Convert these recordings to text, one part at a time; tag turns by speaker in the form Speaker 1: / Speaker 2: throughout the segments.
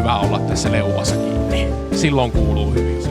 Speaker 1: hyvä olla tässä leuassa kiinni. Silloin kuuluu hyvin, jos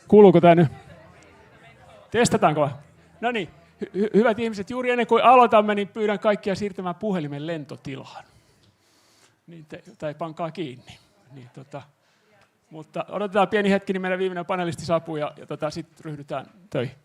Speaker 2: Kuuluuko tämä nyt? Testataanko? No niin, hyvät ihmiset, juuri ennen kuin aloitamme, niin pyydän kaikkia siirtämään puhelimen lentotilaan. Niin tai pankaa kiinni. Niin, mutta odotetaan pieni hetki, niin meidän viimeinen panelisti saapuu ja sitten ryhdytään töihin.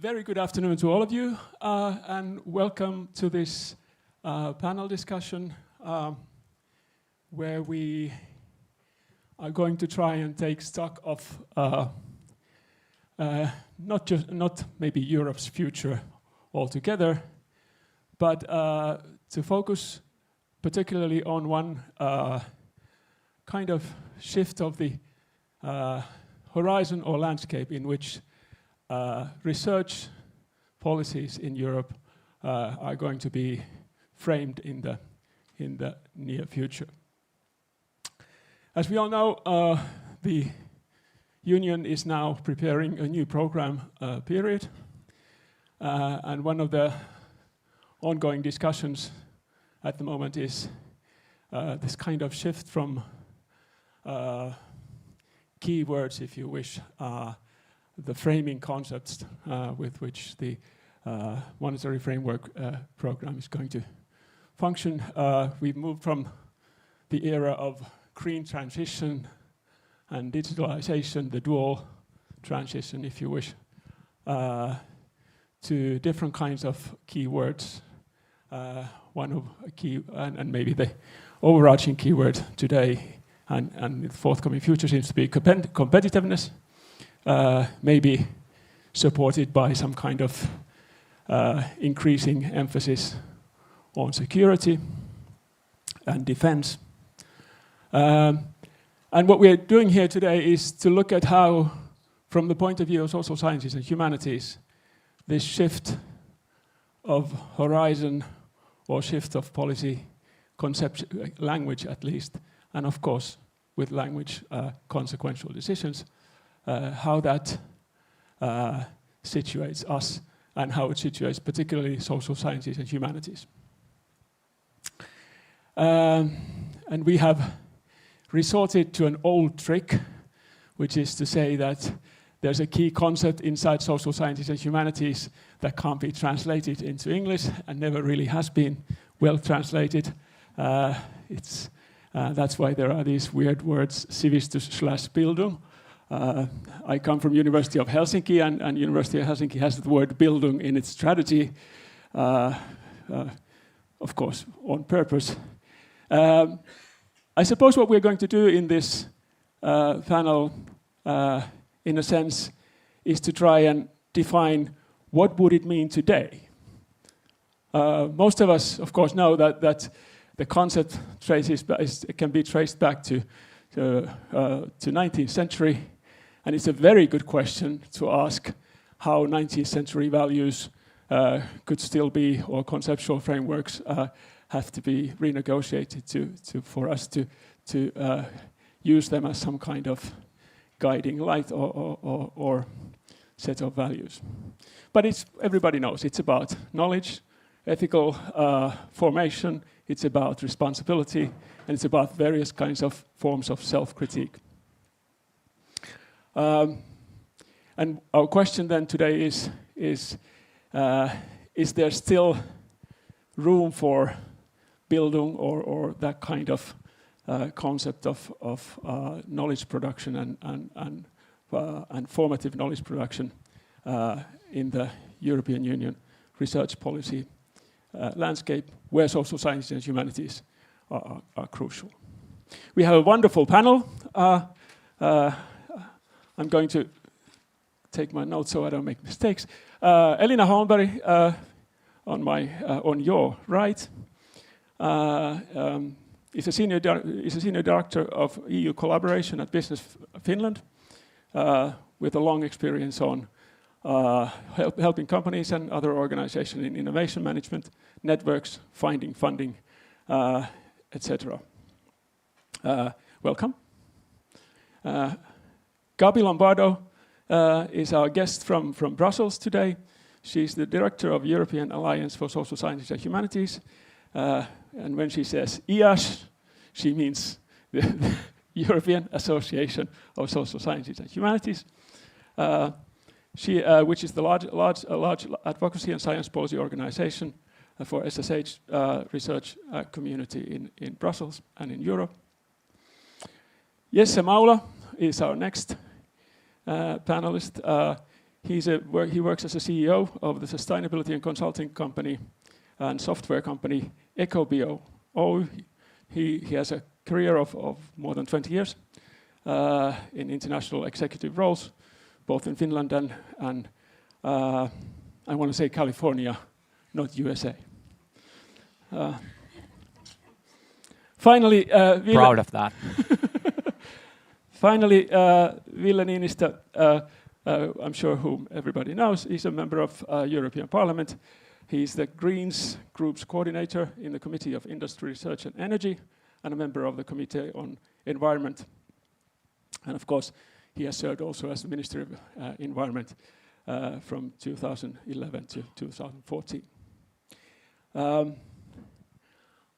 Speaker 2: Very good afternoon to all of you, and welcome to this panel discussion where we are going to try and take stock of not maybe Europe's future altogether, but to focus particularly on one kind of shift of the horizon or landscape in which research policies in Europe are going to be framed in the near future. As we all know, the Union is now preparing a new program period, and one of the ongoing discussions at the moment is this kind of shift from keywords, if you wish, the framing concepts with which the monetary framework program is going to function. We've moved from the era of green transition and digitalization, the dual transition, if you wish, to different kinds of keywords. One of key, and maybe the overarching keyword today and the forthcoming future seems to be competitiveness, maybe supported by some kind of increasing emphasis on security and defense. And what we're doing here today is to look at how, from the point of view of social sciences and humanities, this shift of horizon or shift of policy concept, language at least, and of course with language consequential decisions, how that situates us and how it situates particularly social sciences and humanities. And we have resorted to an old trick, which is to say that there's a key concept inside social sciences and humanities that can't be translated into English and never really has been well translated. That's why there are these weird words, Sivistys / Bildung. I come from University of Helsinki, and University of Helsinki has the word Bildung in its strategy, of course, on purpose. I suppose what we're going to do in this panel, in a sense, is to try and define what would it mean today. Most of us, of course, know that the concept can be traced back to 19th century, and it's a very good question to ask how 19th century values could still be, or conceptual frameworks have to be renegotiated for us to use them as some kind of guiding light or set of values. But everybody knows it's about knowledge, ethical formation, it's about responsibility, and it's about various kinds of forms of self-critique. And our question then today is there still room for Bildung or that kind of concept of knowledge production and formative knowledge production in the European Union research policy landscape, where social sciences and humanities are crucial. We have a wonderful panel. I'm going to take my notes so I don't make mistakes. Elina Holmberg on your right is a senior director of EU collaboration at Business Finland, with a long experience on helping companies and other organizations in innovation management, networks, finding funding, etc. Welcome. Gabi Lombardo is our guest from Brussels today. She's the director of European Alliance for Social Sciences and Humanities. And when she says EASH, she means the European Association of Social Sciences and Humanities, which is the large advocacy and science policy organization for SSH research community in Brussels and in Europe. Jesse Maula is our next panelist. He works as a CEO of the sustainability and consulting company and software company EcoBio. He has a career of more than 20 years in international executive roles, both in Finland and I want to say California, not USA. Finally,
Speaker 3: proud of that.
Speaker 2: Finally, Ville Niinistö, I'm sure whom everybody knows, he's a member of European Parliament. He's the Greens Group's coordinator in the Committee of Industry, Research and Energy, and a member of the Committee on Environment. And of course, he has served also as the Minister of Environment from 2011 to 2014.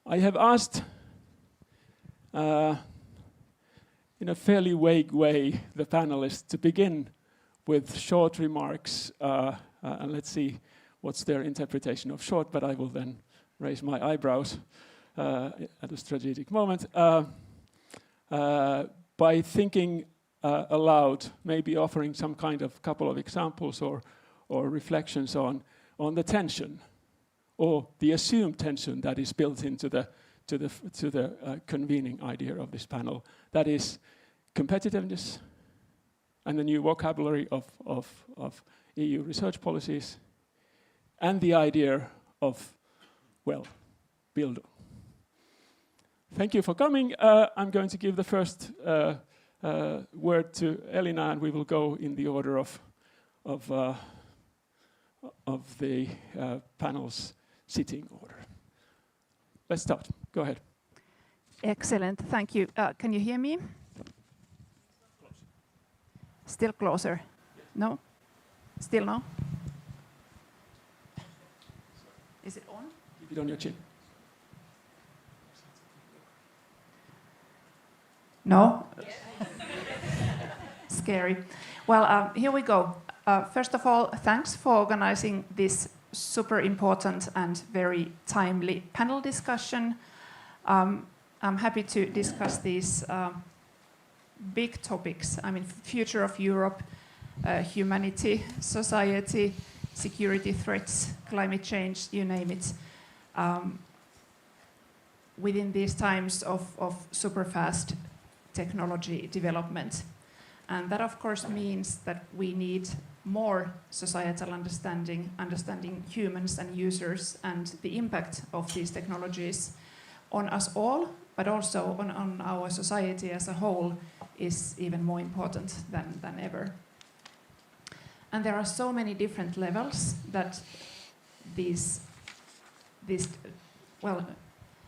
Speaker 2: I have asked, in a fairly vague way, the panelists to begin with short remarks, and let's see what's their interpretation of short, but I will then raise my eyebrows at a strategic moment by thinking aloud, maybe offering some kind of couple of examples or reflections on the tension or the assumed tension that is built into the convening idea of this panel. That is competitiveness and the new vocabulary of EU research policies, and the idea of, well, Bildung. Thank you for coming. I'm going to give the first word to Elina, and we will go in the order of the panel's sitting order. Let's start. Go ahead.
Speaker 3: Excellent. Thank you. Can you hear me? Still closer? Yes. No? Still no? Is it on?
Speaker 2: Keep it on your chin.
Speaker 3: No? Yes. Scary. Well, here we go. First of all, thanks for organizing this super important and very timely panel discussion. I'm happy to discuss these big topics. I mean, future of Europe, humanity, society, security threats, climate change, you name it, within these times of super fast technology development. And that, of course, means that we need more societal understanding humans and users and the impact of these technologies on us all, but also on our society as a whole is even more important than ever. And there are so many different levels that these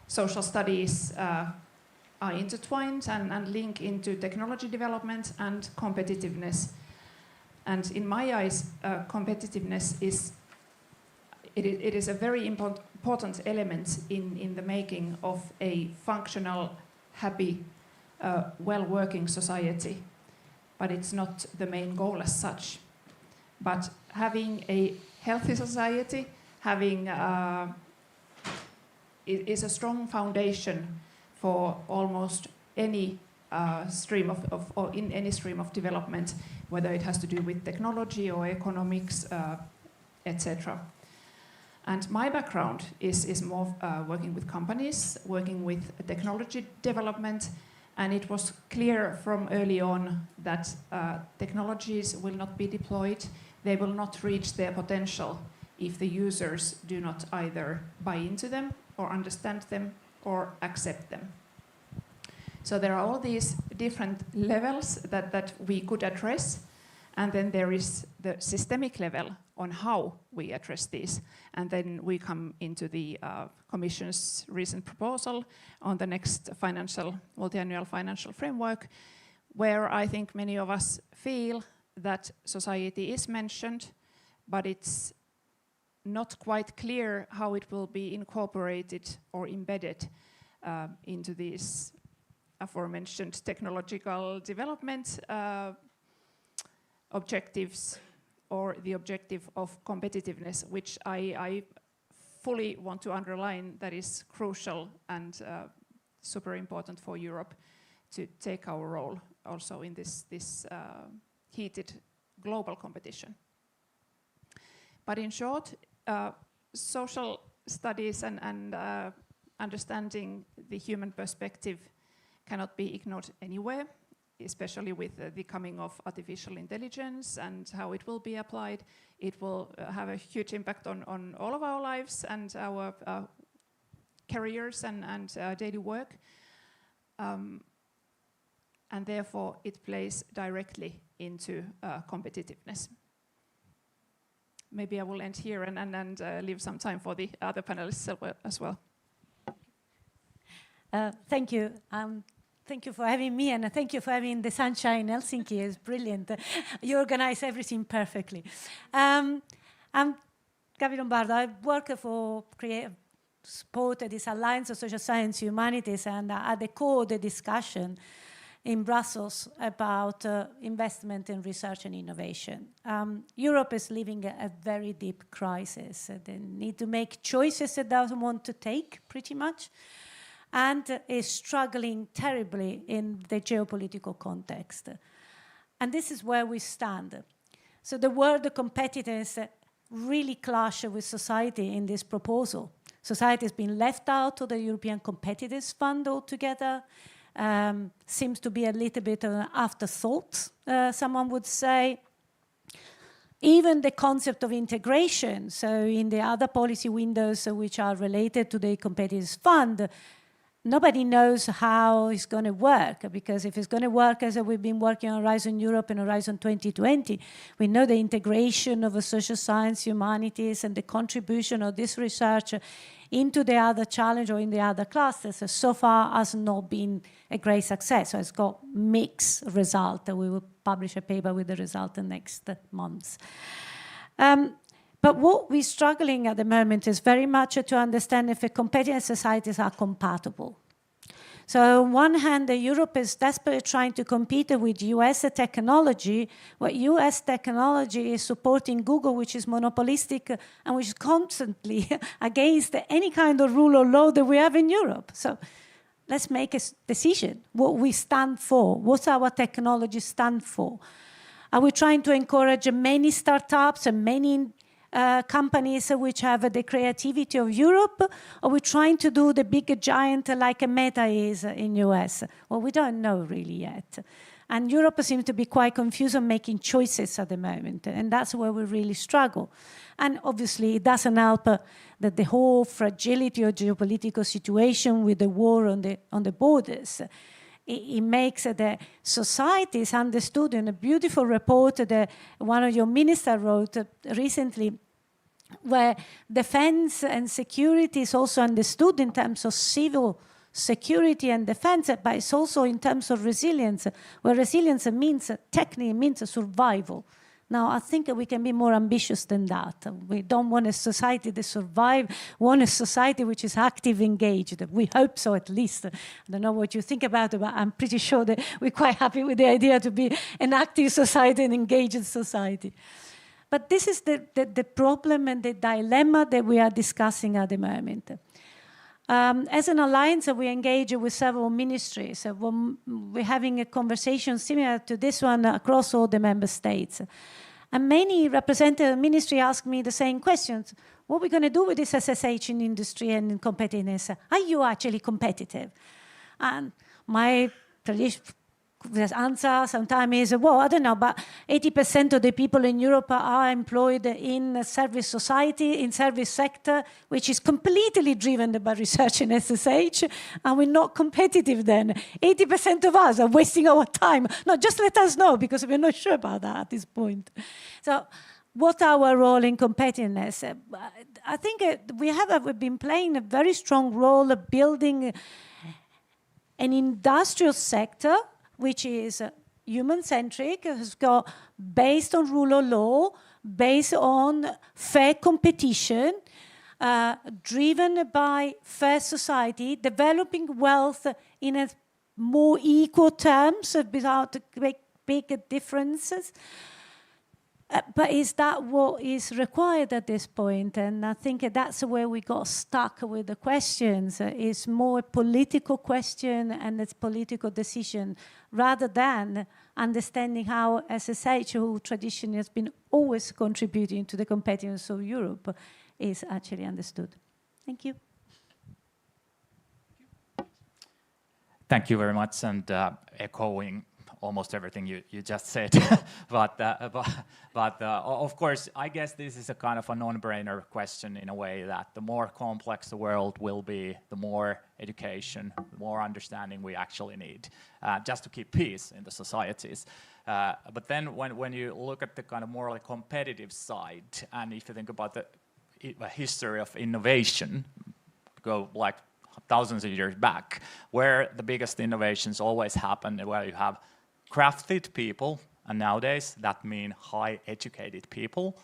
Speaker 3: social studies are intertwined and link into technology development and competitiveness. And in my eyes, competitiveness is a very important element in the making of a functional, happy, well-working society. But it's not the main goal as such. But having a healthy society, is a strong foundation for almost any stream in any stream of development, whether it has to do with technology or economics, etc. And my background is more working with companies, working with technology development, and it was clear from early on that technologies will not be deployed, they will not reach their potential if the users do not either buy into them or understand them or accept them. So there are all these different levels that we could address, and then there is the systemic level on how we address these. And then we come into the Commission's recent proposal on the next multi-annual financial framework, where I think many of us feel that society is mentioned, but it's not quite clear how it will be incorporated or embedded into these aforementioned technological development objectives, or the objective of competitiveness, which I fully want to underline that is crucial and super important for Europe to take our role also in this heated global competition. But in short, social studies and understanding the human perspective cannot be ignored anywhere, especially with the coming of artificial intelligence and how it will be applied. It will have a huge impact on all of our lives and our careers and daily work. And therefore, it plays directly into competitiveness. Maybe I will end here and leave some time for the other panelists as well.
Speaker 4: Thank you. Thank you for having me, and thank you for having the sunshine. Helsinki is brilliant. You organize everything perfectly. I'm Gavi Lombardo. I work for supported this Alliance of Social Science Humanities and at the core of the discussion in Brussels about investment in research and innovation. Europe is living a very deep crisis. They need to make choices it doesn't want to take, pretty much, and is struggling terribly in the geopolitical context. And this is where we stand. So the word competitiveness really clashes with society in this proposal. Society has been left out of the European Competitiveness Fund altogether. Seems to be a little bit of an afterthought, someone would say. Even the concept of integration, so in the other policy windows which are related to the Competitiveness Fund, nobody knows how it's going to work, because if it's going to work as we've been working on Horizon Europe and Horizon 2020, we know the integration of social science, humanities, and the contribution of this research into the other challenge or in the other clusters so far has not been a great success. So it's got mixed result. We will publish a paper with the result in next months. But what we're struggling at the moment is very much to understand if the competitive societies are compatible. So on one hand, Europe is desperately trying to compete with US technology, where US technology is supporting Google, which is monopolistic and which is constantly against any kind of rule or law that we have in Europe. So let's make a decision, what we stand for, what our technology stand for. Are we trying to encourage many startups and many companies which have the creativity of Europe, or we're trying to do the big giant like a Meta is in US? Well, we don't know really yet. And Europe seems to be quite confused on making choices at the moment, and that's where we really struggle. And obviously, it doesn't help that the whole fragility of geopolitical situation with the war on the borders. It makes the societies understood in a beautiful report that one of your ministers wrote recently, where defense and security is also understood in terms of civil security and defense, but it's also in terms of resilience, where resilience means, technically means survival. Now, I think we can be more ambitious than that. We don't want a society that survives, we want a society which is active, engaged. We hope so, at least. I don't know what you think about it, but I'm pretty sure that we're quite happy with the idea to be an active society, an engaged society. But this is the problem and the dilemma that we are discussing at the moment. As an alliance, we engage with several ministries. We're having a conversation similar to this one across all the member states. And many representatives of the ministry ask me the same questions. What are we going to do with this SSH in industry and in competitiveness? Are you actually competitive? And my answer sometimes is, well, I don't know, but 80% of the people in Europe are employed in service society, in service sector, which is completely driven by research in SSH, and we're not competitive then. 80% of us are wasting our time. No, just let us know, because we're not sure about that at this point. So what's our role in competitiveness? I think we've been playing a very strong role of building an industrial sector which is human-centric, has got based on rule of law, based on fair competition, driven by fair society, developing wealth in a more equal terms without big differences. But is that what is required at this point? And I think that's where we got stuck with the questions. It's more a political question and it's political decision, rather than understanding how SSH, who traditionally has been always contributing to the competitiveness of Europe, is actually understood. Thank you.
Speaker 5: Thank you very much, and echoing almost everything you just said. but of course, I guess this is a kind of a non-brainer question in a way, that the more complex the world will be, the more education, the more understanding we actually need, just to keep peace in the societies. But then when you look at the kind of morally competitive side, and if you think about the history of innovation, go like thousands of years back, where the biggest innovations always happen, where you have crafted people, and nowadays that means high educated people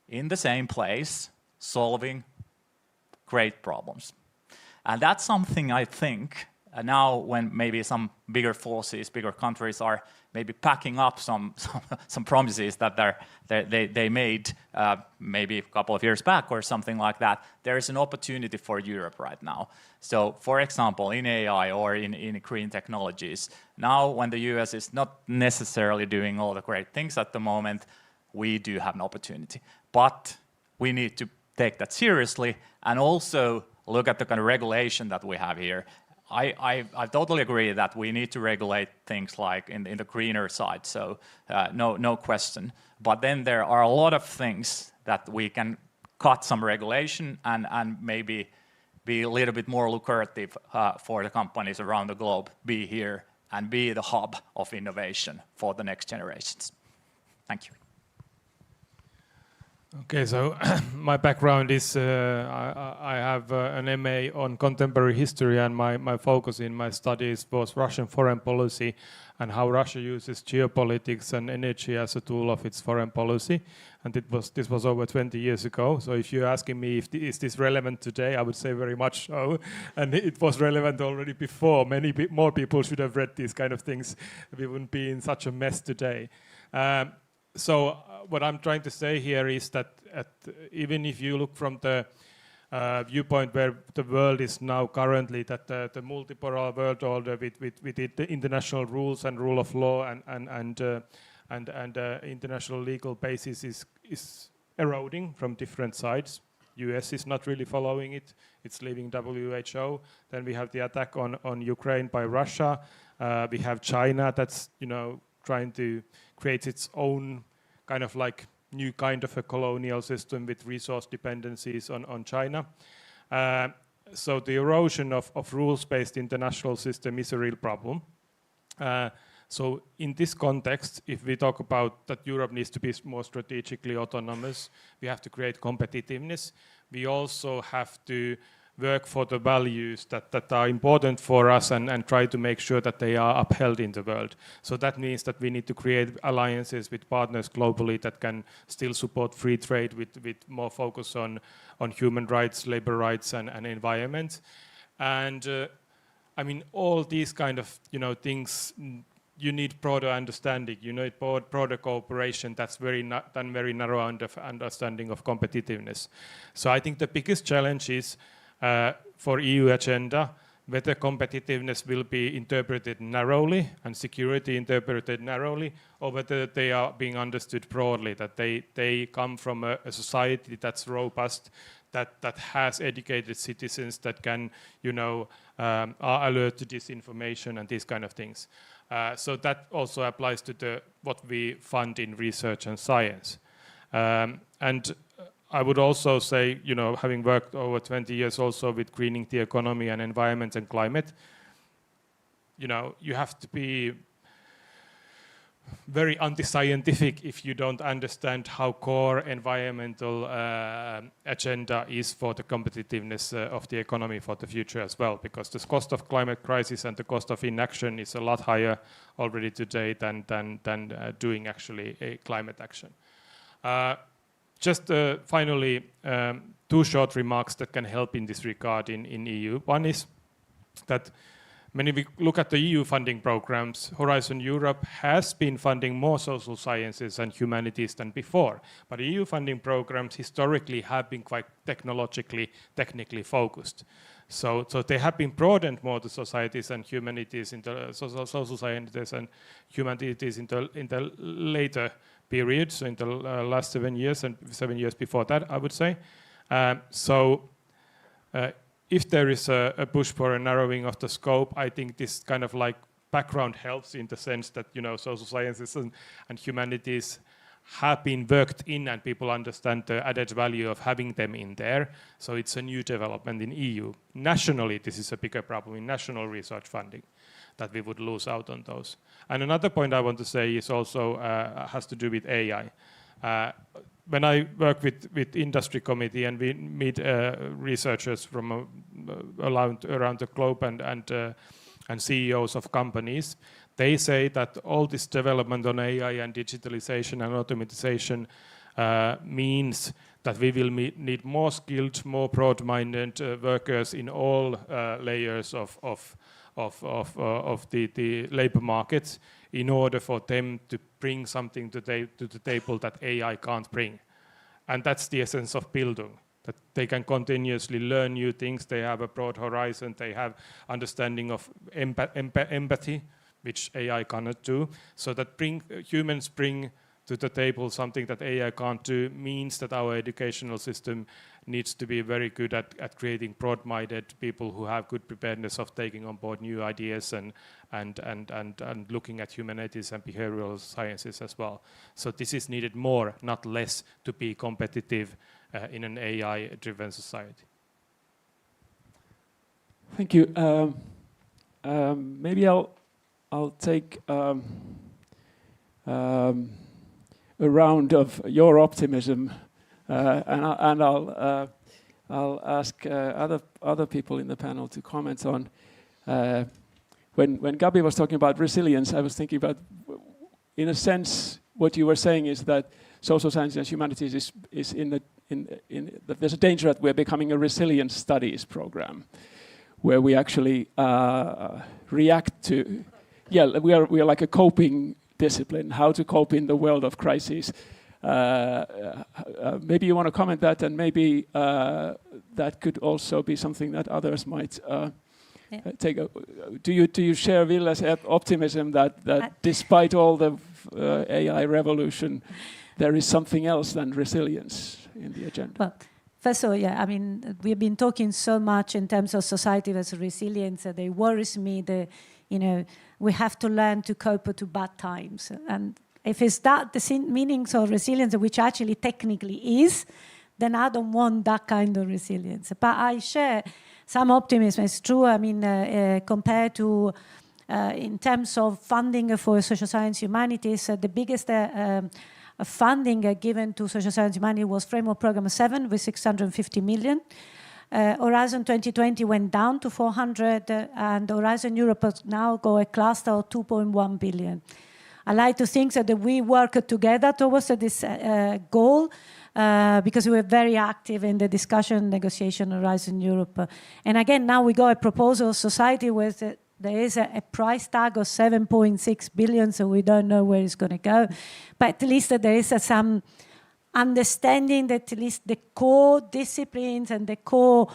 Speaker 5: in the same place, solving great problems. And that's something I think now when maybe some bigger forces, bigger countries are maybe packing up some promises that they made maybe a couple of years back or something like that, there is an opportunity for Europe right now. So for example, in AI or in green technologies, now when the US is not necessarily doing all the great things at the moment, we do have an opportunity. But we need to take that seriously and also look at the kind of regulation that we have here. I totally agree that we need to regulate things like in the greener side, so no question. But then there are a lot of things that we can cut some regulation and maybe be a little bit more lucrative for the companies around the globe, be here and be the hub of innovation for the next generations. Thank you.
Speaker 6: Okay, so my background is I have an MA on contemporary history, and my focus in my studies was Russian foreign policy and how Russia uses geopolitics and energy as a tool of its foreign policy. And this was over 20 years ago. So if you're asking me if is this relevant today, I would say very much so. And it was relevant already before. Many more people should have read these kind of things. We wouldn't be in such a mess today. So what I'm trying to say here is that even if you look from the viewpoint where the world is now currently, that the multipolar world order with the international rules and rule of law and international legal basis is eroding from different sides. US is not really following it. It's leaving WHO. Then we have the attack on Ukraine by Russia. We have China that's trying to create its own kind of like new kind of a colonial system with resource dependencies on China. So the erosion of rules-based international system is a real problem. So in this context, if we talk about that Europe needs to be more strategically autonomous, we have to create competitiveness. We also have to work for the values that are important for us and try to make sure that they are upheld in the world. So that means that we need to create alliances with partners globally that can still support free trade with more focus on human rights, labor rights and environment. And I mean, all these kind of things, you need broader understanding, you need broader cooperation that's very narrow understanding of competitiveness. So I think the biggest challenge is for EU agenda, whether competitiveness will be interpreted narrowly and security interpreted narrowly, or whether they are being understood broadly, that they come from a society that's robust, that has educated citizens that can, are alert to disinformation and these kind of things. So that also applies to what we fund in research and science. And I would also say, having worked over 20 years also with greening the economy and environment and climate, you have to be very anti-scientific if you don't understand how core environmental agenda is for the competitiveness of the economy for the future as well, because the cost of climate crisis and the cost of inaction is a lot higher already today than doing actually a climate action. Just finally, two short remarks that can help in this regard in EU. One is that when we look at the EU funding programs, Horizon Europe has been funding more social sciences and humanities than before. But EU funding programs historically have been quite technically focused. So they have been broadened more to societies and humanities, social sciences and humanities in the later period, so in the last 7 years and 7 years before that, I would say. If there is a push for a narrowing of the scope, I think this kind of like background helps in the sense that social sciences and humanities have been worked in and people understand the added value of having them in there. So it's a new development in EU. Nationally, this is a bigger problem in national research funding, that we would lose out on those. And another point I want to say is also has to do with AI. When I work with industry committee and we meet researchers from around the globe and CEOs of companies, they say that all this development on AI and digitalization and automatization means that we will need more skilled, more broad-minded workers in all layers of the labor markets in order for them to bring something to the table that AI can't bring. And that's the essence of Bildung, that they can continuously learn new things, they have a broad horizon, they have understanding of empathy, which AI cannot do. So that humans bring to the table something that AI can't do means that our educational system needs to be very good at creating broad-minded people who have good preparedness of taking on board new ideas and looking at humanities and behavioral sciences as well. So this is needed more, not less, to be competitive in an AI-driven society.
Speaker 2: Thank you. Maybe I'll take a round of your optimism, and I'll ask other people in the panel to comment on. When Gabi was talking about resilience, I was thinking about, in a sense, what you were saying is that social science and humanities is that there's a danger that we're becoming a resilience studies program, where we actually react to. Yeah, we are like a coping discipline, how to cope in the world of crises. Maybe you want to comment that, and maybe that could also be something that others might take. Do you share Ville's optimism that despite all the AI revolution, there is something else than resilience in the agenda?
Speaker 4: Well, first of all, yeah, I mean, we've been talking so much in terms of society versus resilience that it worries me that, we have to learn to cope to bad times. And if it's that the meanings of resilience, which actually technically is, then I don't want that kind of resilience. But I share some optimism. It's true, I mean, compared to, in terms of funding for social science humanities, the biggest funding given to social science humanities was Framework Programme 7 with 650 million. Horizon 2020 went down to 400, and Horizon Europe has now got a cluster of 2.1 billion. I like to think that we work together towards this goal because we were very active in the discussion, negotiation, Horizon Europe. And again, now we got a proposal of society where there is a price tag of 7.6 billion, so we don't know where it's going to go. But at least there is some understanding that at least the core disciplines and the core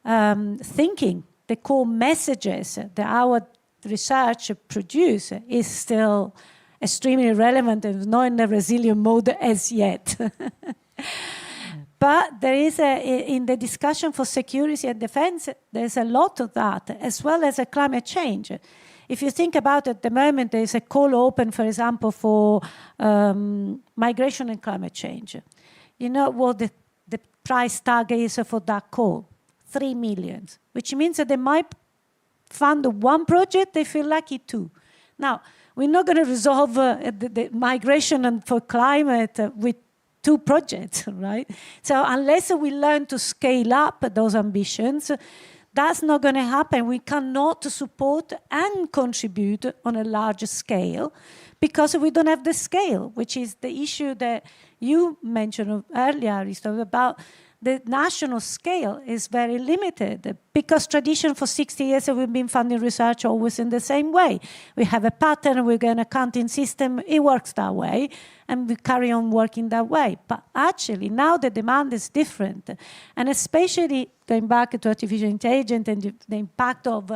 Speaker 4: thinking, the core messages that our research produce is still extremely relevant and not in the resilient mode as yet. But there is in the discussion for security and defense, there's a lot of that, as well as a climate change. If you think about it, at the moment, there is a call open, for example, for migration and climate change. You know what the price tag is for that call? 3 million, which means that they might fund one project, they feel lucky two. Now, we're not going to resolve the migration and for climate with 2 projects, right? So unless we learn to scale up those ambitions, that's not going to happen. We cannot support and contribute on a large scale because we don't have the scale, which is the issue that you mentioned earlier, Aristo, about the national scale is very limited because tradition for 60 years we've been funding research always in the same way. We have a pattern, we've got an accounting system, it works that way, and we carry on working that way. But actually, now the demand is different. And especially going back to artificial intelligence and the impact of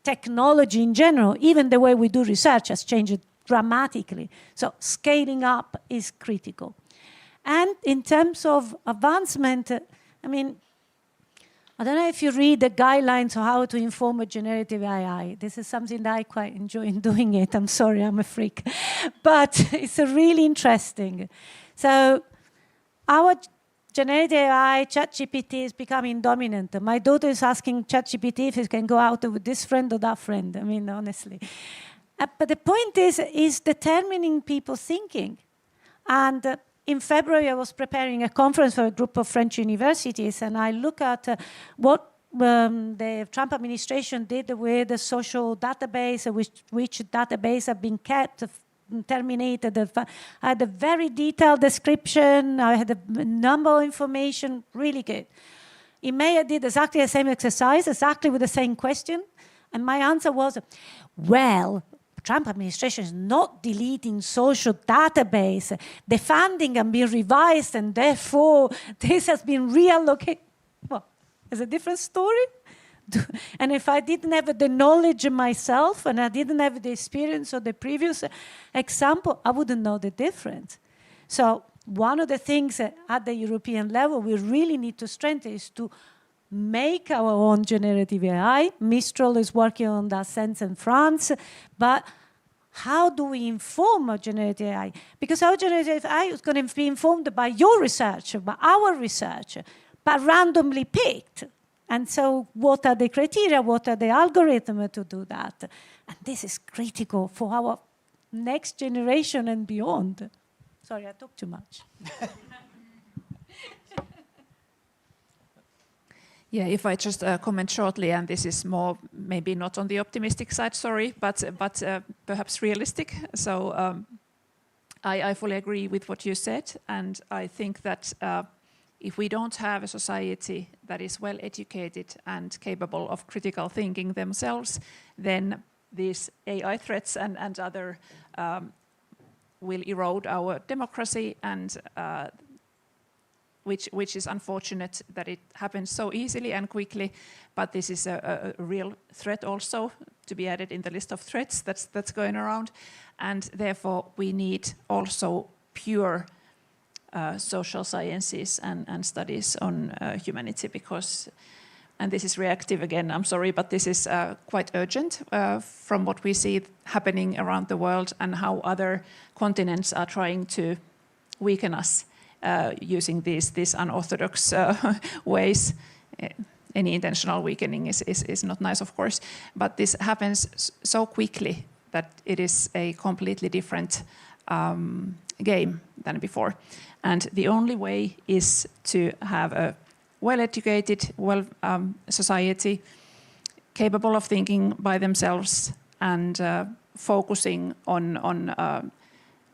Speaker 4: technology in general, even the way we do research has changed dramatically. So scaling up is critical. And in terms of advancement, I mean, I don't know if you read the guidelines on how to inform a generative AI. This is something that I quite enjoy in doing it. I'm sorry, I'm a freak. But it's really interesting. So our generative AI, ChatGPT, is becoming dominant. My daughter is asking ChatGPT if it can go out with this friend or that friend. I mean, honestly. But the point is determining people's thinking. And in February, I was preparing a conference for a group of French universities, and I look at what the Trump administration did with the social database, which database have been kept terminated. I had a very detailed description. I had a number of information, really good. In May, I did exactly the same exercise, exactly with the same question. And my answer was, well, Trump administration is not deleting social database. The funding can be revised, and therefore this has been reallocated. Well, it's a different story. And if I didn't have the knowledge myself and I didn't have the experience of the previous example, I wouldn't know the difference. So one of the things at the European level we really need to strengthen is to make our own generative AI. Mistral is working on that sense in France. But how do we inform our generative AI? Because our generative AI is going to be informed by your research, by our research, but randomly picked. And so what are the criteria, what are the algorithms to do that? And this is critical for our next generation and beyond. Sorry, I talk too much.
Speaker 3: Yeah, if I just comment shortly, and this is more maybe not on the optimistic side, sorry, but perhaps realistic. So I fully agree with what you said, and I think that if we don't have a society that is well educated and capable of critical thinking themselves, then these AI threats and other will erode our democracy, and which is unfortunate that it happens so easily and quickly. But this is a real threat also to be added in the list of threats that's going around, and therefore we need also pure social sciences and studies on humanity, because, and this is reactive again, I'm sorry, but this is quite urgent from what we see happening around the world and how other continents are trying to weaken us using these unorthodox ways. Any intentional weakening is not nice, of course, but this happens so quickly that it is a completely different game than before. And the only way is to have a well-educated, society capable of thinking by themselves and focusing on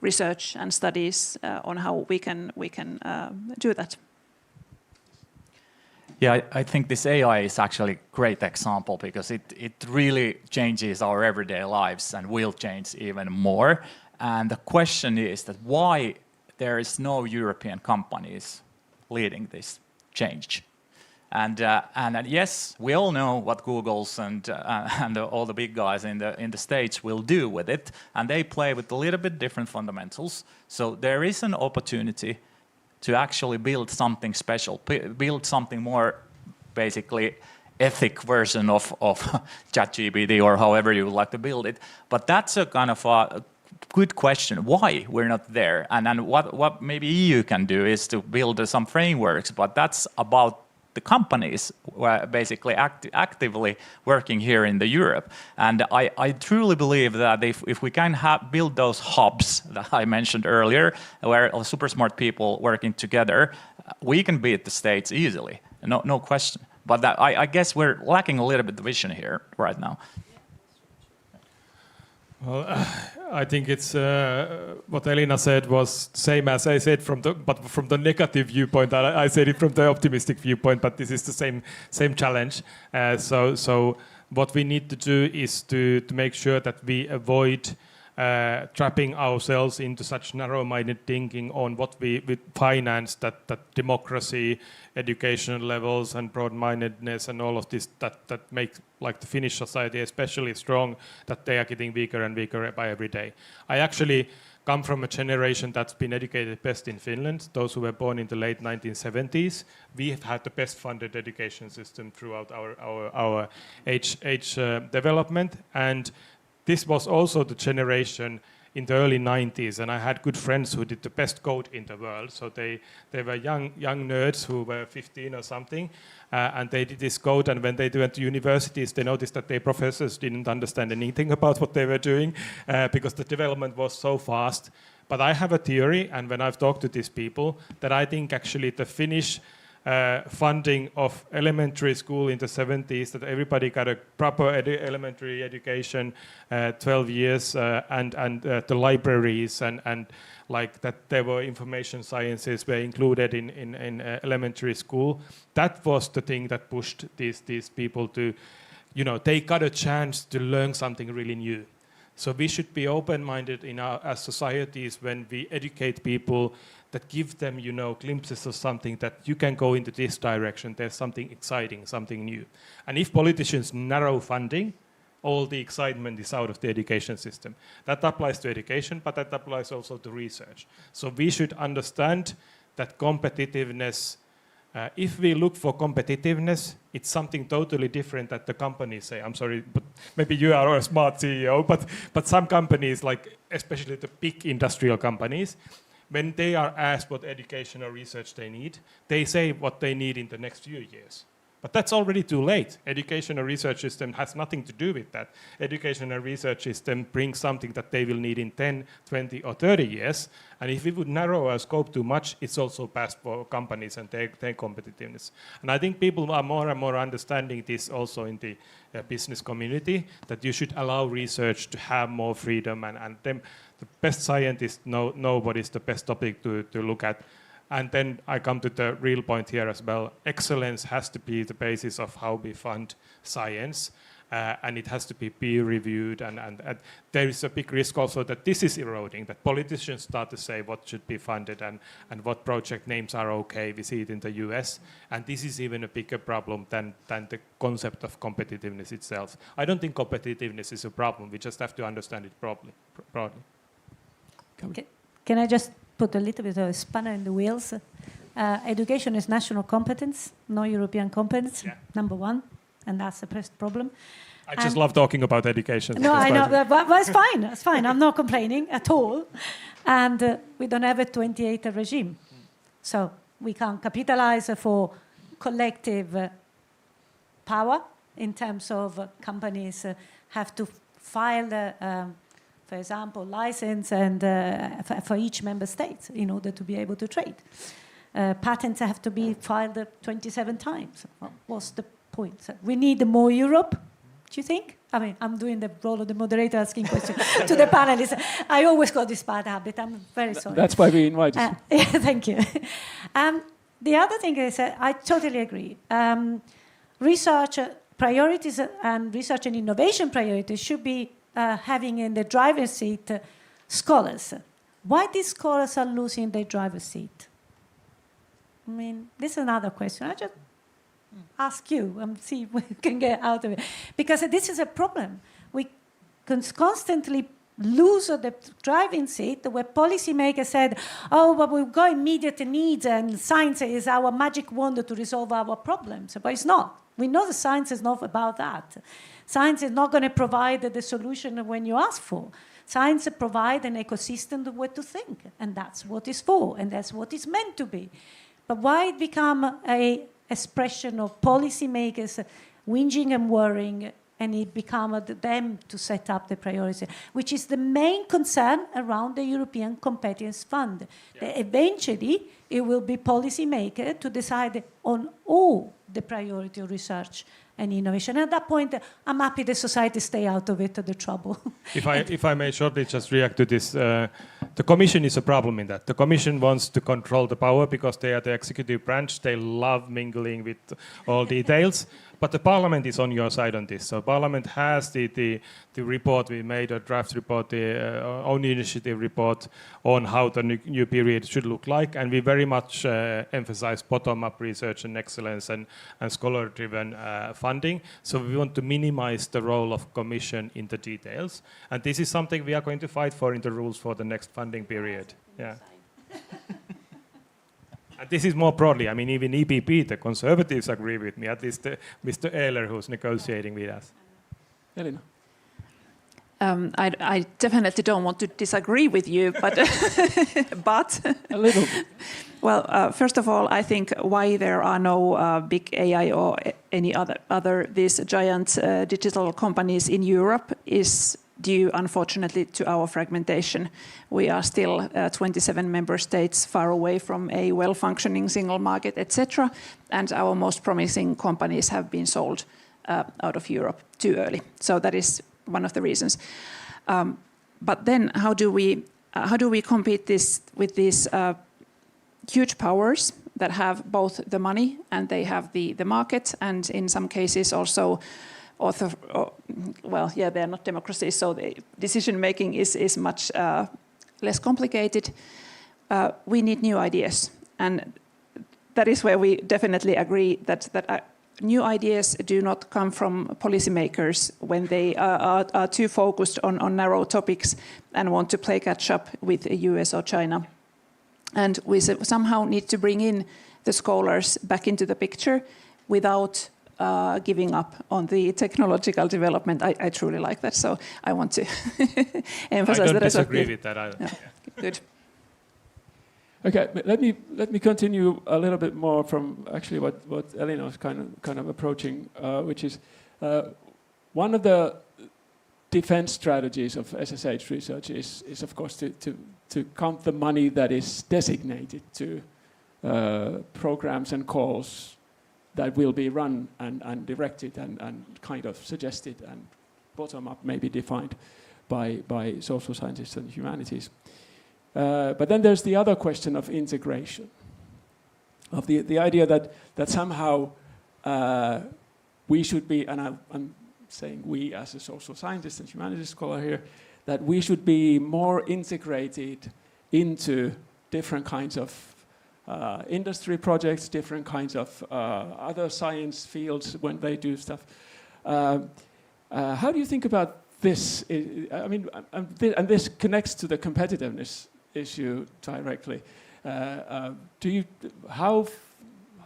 Speaker 3: research and studies on how we can do that.
Speaker 5: Yeah, I think this AI is actually a great example because it really changes our everyday lives and will change even more. And the question is that why there is no European companies leading this change. And yes, we all know what Google's and all the big guys in the States will do with it, and they play with a little bit different fundamentals. So there is an opportunity to actually build something special, build something more basically ethic version of ChatGPT or however you would like to build it. But that's a kind of a good question, why we're not there. And what maybe EU can do is to build some frameworks, but that's about the companies who are basically actively working here in the Europe. And I truly believe that if we can build those hubs that I mentioned earlier, where super smart people working together, we can beat the States easily, no question. But I guess we're lacking a little bit of vision here right now.
Speaker 6: Well, I think it's what Elina said was same as I said but from the negative viewpoint. I said it from the optimistic viewpoint, but this is the same challenge. So what we need to do is to make sure that we avoid trapping ourselves into such narrow-minded thinking on what we finance, that democracy, educational levels and broad-mindedness and all of this that make like the Finnish society especially strong, that they are getting weaker and weaker by every day. I actually come from a generation that's been educated best in Finland, those who were born in the late 1970s. We have had the best funded education system throughout our age development, and this was also the generation in the early 90s, and I had good friends who did the best code in the world. So they were young nerds who were 15 or something, and they did this code, and when they went to universities, they noticed that their professors didn't understand anything about what they were doing because the development was so fast. But I have a theory, and when I've talked to these people, that I think actually the Finnish funding of elementary school in the 70s, that everybody got a proper elementary education, 12 years, and the libraries and like that there were information sciences were included in elementary school. That was the thing that pushed these people to, they got a chance to learn something really new. So we should be open-minded as societies when we educate people, that give them, glimpses of something that you can go into this direction. There's something exciting, something new. And if politicians narrow funding, all the excitement is out of the education system. That applies to education, but that applies also to research. So we should understand that competitiveness, if we look for competitiveness, it's something totally different that the companies say. I'm sorry, but maybe you are a smart CEO, but some companies, like especially the big industrial companies, when they are asked what education or research they need, they say what they need in the next few years. But that's already too late. Education and research system has nothing to do with that. Education and research system brings something that they will need in 10, 20 or 30 years. And if we would narrow our scope too much, it's also bad for companies and their competitiveness. And I think people are more and more understanding this also in the business community, that you should allow research to have more freedom. And them, the best scientists know what is the best topic to look at. And then I come to the real point here as well. Excellence has to be the basis of how we fund science, and it has to be peer-reviewed. And there is a big risk also that this is eroding, that politicians start to say what should be funded and what project names are okay. We see it in the US. And this is even a bigger problem than the concept of competitiveness itself. I don't think competitiveness is a problem. We just have to understand it broadly.
Speaker 4: Okay. Can I just put a little bit of a spanner in the wheels? Education is national competence, no European competence, number one, and that's the first problem.
Speaker 6: I just love talking about education.
Speaker 4: No, I know, but it's fine. It's fine. I'm not complaining at all. And we don't have a 28 regime. So we can capitalize for collective power in terms of companies have to file for example, license and for each member state in order to be able to trade. Patents have to be filed 27 times. Well, what's the point? We need more Europe, do you think? I mean, I'm doing the role of the moderator asking questions to the panelists. I always got this bad habit. I'm very sorry.
Speaker 2: That's why we invited you.
Speaker 4: Yeah, thank you. The other thing is, I totally agree. Research priorities and research and innovation priorities should be having in the driver's seat scholars. Why these scholars are losing their driver's seat? I mean, this is another question. I just ask you and see if we can get out of it. Because this is a problem. We can constantly lose the driving seat where policymakers said, oh, but we've got immediate needs and science is our magic wand to resolve our problems. But it's not. We know the science is not about that. Science is not going to provide the solution when you ask for. Science provides an ecosystem of what to think, and that's what it's for, and that's what it's meant to be. But why it become an expression of policymakers whinging and worrying, and it become them to set up the priority, which is the main concern around the European Competitiveness Fund. That eventually, it will be policymakers to decide on all the priority of research and innovation. At that point, I'm happy the society stay out of it, the trouble.
Speaker 6: If I may shortly just react to this, the Commission is a problem in that. The Commission wants to control the power because they are the executive branch. They love mingling with all details. But the Parliament is on your side on this. So Parliament has the report we made, a draft report, the own initiative report on how the new period should look like. And we very much emphasize bottom-up research and excellence and scholar-driven funding. So we want to minimize the role of Commission in the details. And this is something we are going to fight for in the rules for the next funding period. Yeah. And this is more broadly, I mean, even EPP, the Conservatives agree with me, at least Mr. Ehler, who's negotiating with us.
Speaker 2: Elina.
Speaker 7: I definitely don't want to disagree with you, but but
Speaker 2: a little bit.
Speaker 7: Well, first of all, I think why there are no big AI or any other these giant digital companies in Europe is due, unfortunately, to our fragmentation. We are still 27 member states far away from a well-functioning single market, etc. And our most promising companies have been sold out of Europe too early. So that is one of the reasons. But then how do we compete with these huge powers that have both the money and they have the market, and in some cases also they're not democracies, so the decision making is much less complicated. We need new ideas, and that is where we definitely agree that new ideas do not come from policymakers when they are too focused on narrow topics and want to play catch up with the US or China. And we somehow need to bring in the scholars back into the picture without giving up on the technological development. I truly like that, so I want to emphasize that.
Speaker 6: I don't disagree with that either.
Speaker 7: Yeah. Good.
Speaker 2: Okay, let me continue a little bit more from actually what Elina was kind of approaching, which is one of the defense strategies of SSH research is of course to count the money that is designated to programs and calls that will be run and directed and kind of suggested and bottom up maybe defined by social scientists and humanities. But then there's the other question of integration, of the idea that somehow we should be, and I'm saying we as a social scientist and humanities scholar here, that we should be more integrated into different kinds of industry projects, different kinds of other science fields when they do stuff. How do you think about this? I mean, and this connects to the competitiveness issue directly. How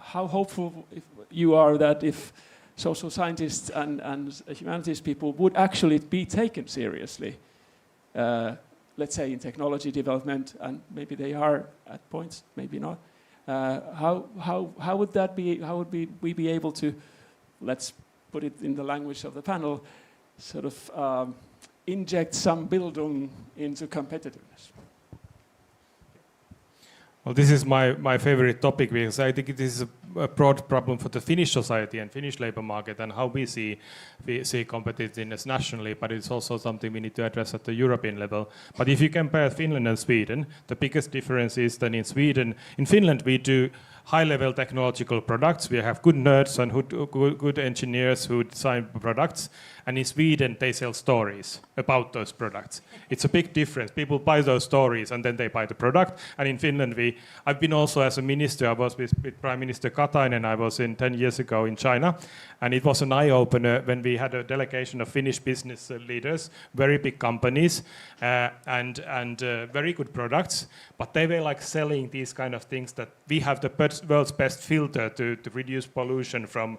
Speaker 2: hopeful you are that if social scientists and humanities people would actually be taken seriously, let's say in technology development, and maybe they are at points, maybe not. How would that be? How would we be able to, let's put it in the language of the panel, sort of inject some Bildung into competitiveness?
Speaker 6: Well, this is my favorite topic because I think it is a broad problem for the Finnish society and Finnish labor market and how we see competitiveness nationally, but it's also something we need to address at the European level. But if you compare Finland and Sweden, the biggest difference is that in Finland we do high-level technological products. We have good nerds and good engineers who design products. And in Sweden, they sell stories about those products. It's a big difference. People buy those stories and then they buy the product. And in Finland, I've been also as a minister. I was with Prime Minister Katainen. I was 10 years ago in China. And it was an eye-opener when we had a delegation of Finnish business leaders, very big companies, and very good products. But they were like selling these kind of things that we have the world's best filter to reduce pollution from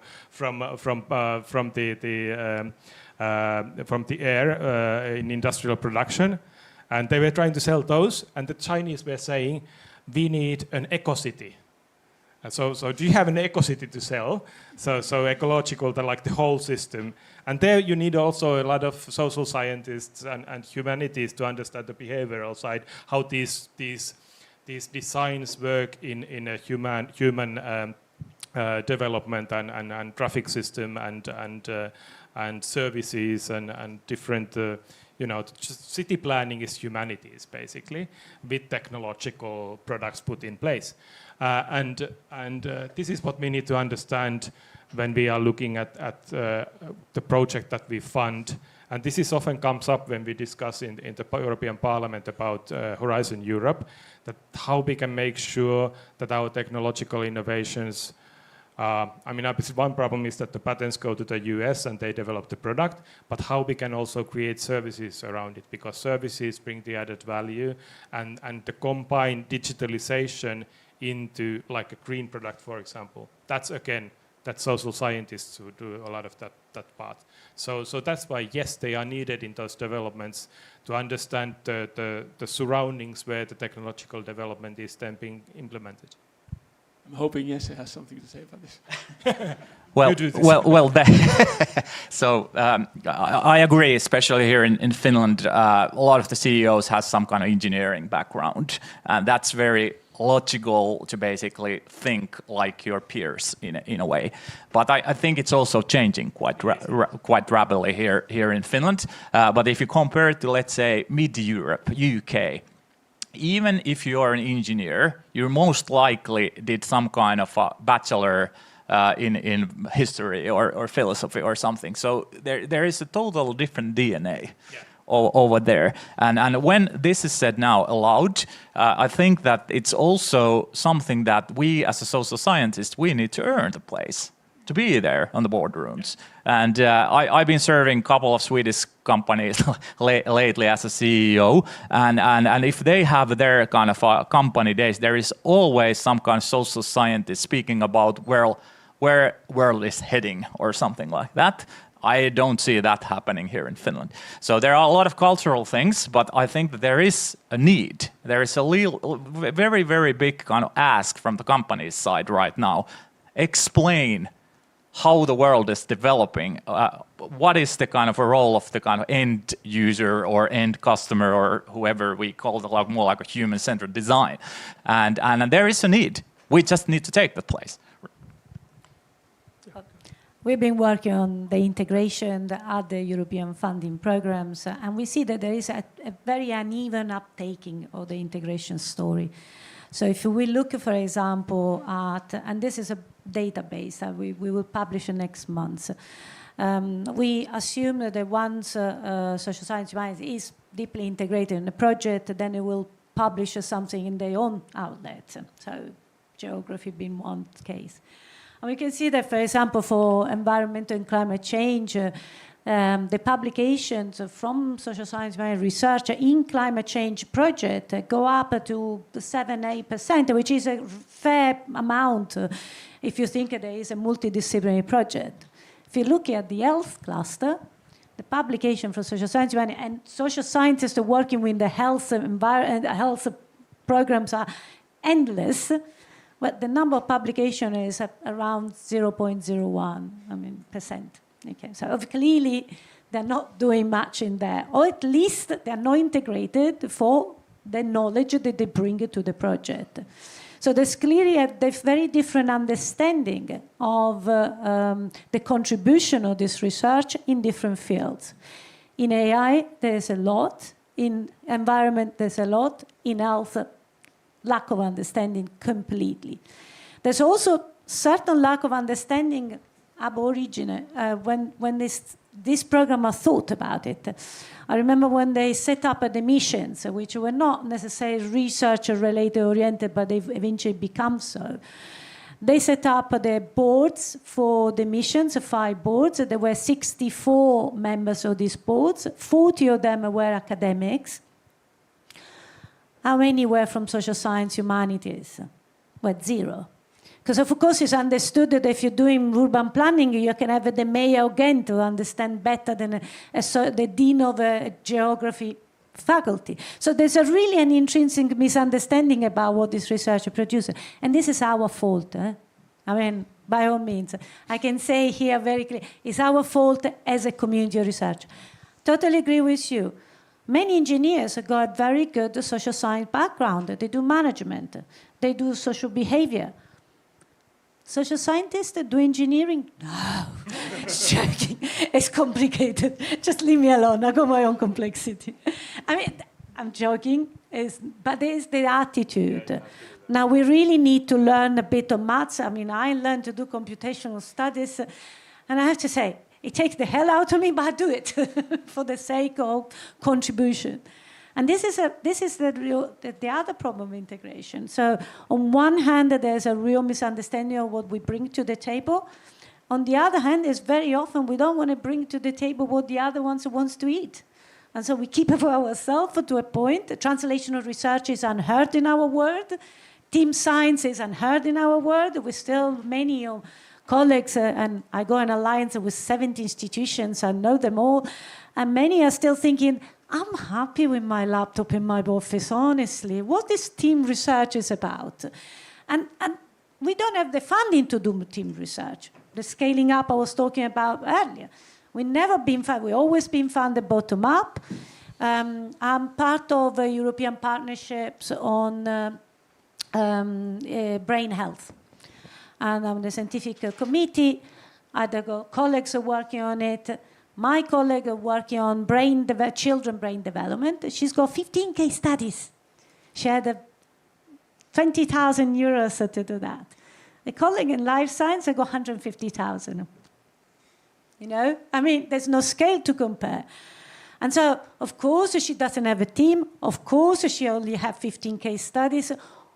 Speaker 6: the air in industrial production, and they were trying to sell those, and the Chinese were saying, we need an eco-city. And so do you have an eco-city to sell? So ecological, like the whole system. And there you need also a lot of social scientists and humanities to understand the behavioral side, how these designs work in a human development and traffic system and services and different, city planning is humanities basically with technological products put in place. And this is what we need to understand when we are looking at the project that we fund. And this is often comes up when we discuss in the European Parliament about Horizon Europe, that how we can make sure that our technological innovations, obviously one problem is that the patents go to the US and they develop the product, but how we can also create services around it, because services bring the added value and the combined digitalization into like a green product, for example. That's social scientists who do a lot of that part. So that's why, yes, they are needed in those developments to understand the surroundings where the technological development is then being implemented.
Speaker 2: I'm hoping Jesse has something to say about this.
Speaker 5: Well,
Speaker 6: You do this.
Speaker 5: so I agree, especially here in Finland, a lot of the CEOs has some kind of engineering background, and that's very logical to basically think like your peers in a way. But I think it's also changing quite rapidly here in Finland. But if you compare it to, let's say, mid-Europe, UK, even if you are an engineer, you most likely did some kind of a bachelor in history or philosophy or something. So there is a total different DNA over there. And when this is said now aloud, I think that it's also something that we as a social scientists, we need to earn the place to be there on the boardrooms. And I've been serving a couple of Swedish companies lately as a CEO, and if they have their kind of company days, there is always some kind of social scientist speaking about where world is heading or something like that. I don't see that happening here in Finland. So there are a lot of cultural things, but I think that there is a need. There is a very, very big kind of ask from the company's side right now. Explain how the world is developing. What is the kind of a role of the kind of end user or end customer or whoever we call it, like more like a human-centered design. And there is a need. We just need to take that place.
Speaker 4: We've been working on the integration, the other European funding programs, and we see that there is a very uneven uptaking of the integration story. So if we look, for example, at, and this is a database that we will publish next month, we assume that once social science is deeply integrated in the project, then it will publish something in their own outlet. So geography being one case. And we can see that, for example, for environmental and climate change, the publications from social science research in climate change project go up to 7-8%, which is a fair amount if you think there is a multidisciplinary project. If you look at the health cluster, the publication from social science and social scientists working with the health programs are endless. But the number of publications is around 0.01%. Okay, so clearly they're not doing much in there, or at least they're not integrated for the knowledge that they bring to the project. So there's clearly a very different understanding of the contribution of this research in different fields. In AI, there's a lot. In environment, there's a lot. In health, lack of understanding completely. There's also certain lack of understanding ab origine when this program are thought about it. I remember when they set up the missions, which were not necessarily research-related oriented, but they've eventually become so. They set up the boards for the missions, 5 boards. There were 64 members of these boards. 40 of them were academics. How many were from social science, humanities? Well, 0. Because of course it's understood that if you're doing urban planning, you can have the mayor again to understand better than the dean of a geography faculty. So there's really an intrinsic misunderstanding about what this research produces. And this is our fault. I mean, by all means. I can say here very clearly, it's our fault as a community research. Totally agree with you. Many engineers have got very good social science background. They do management. They do social behavior. Social scientists that do engineering? No, joking. It's complicated. Just leave me alone. I got my own complexity. I mean, I'm joking, but there's the attitude. Now, we really need to learn a bit of maths. I mean, I learned to do computational studies, and I have to say, it takes the hell out of me, but I do it for the sake of contribution. And this is the other problem of integration. So on one hand, there's a real misunderstanding of what we bring to the table. On the other hand, it's very often we don't want to bring to the table what the other one wants to eat. And so we keep it for ourselves to a point. The translational research is unheard in our world. Team science is unheard in our world. We still, many colleagues, and I go in alliance with 70 institutions, I know them all, and many are still thinking, I'm happy with my laptop in my office, honestly. What this team research is about. And we don't have the funding to do team research. The scaling up I was talking about earlier. We've never been funded. We've always been funded bottom up. I'm part of European partnerships on brain health. And I'm the scientific committee. Other colleagues are working on it. My colleague is working on children brain development. She's got 15 case studies. She had 20,000 euros to do that. A colleague in life science has got 150,000. You know, I mean, there's no scale to compare. And so, of course, she doesn't have a team. Of course, she only has 15 case studies.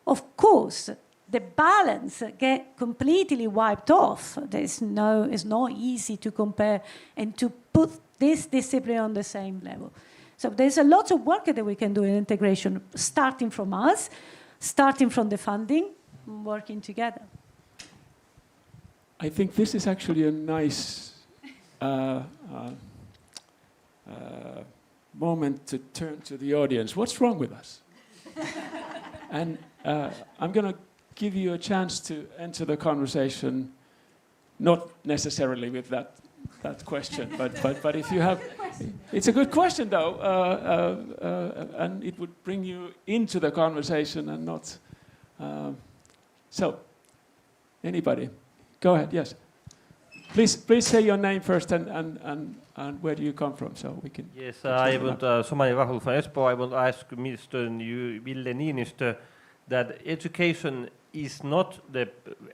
Speaker 4: Of course, the balance gets completely wiped off. It's not easy to compare and to put this discipline on the same level. So there's a lot of work that we can do in integration, starting from us, starting from the funding, working together.
Speaker 2: I think this is actually a nice moment to turn to the audience. What's wrong with us? And I'm going to give you a chance to enter the conversation, not necessarily with that question, but if you have, it's a good question though, and it would bring you into the conversation and not. So, anybody, go ahead. Yes, please say your name first and where do you come from, so we can.
Speaker 8: Yes, I want Somani Rahul from Espoo. I want to ask Mr. Ville Niinistö that education is not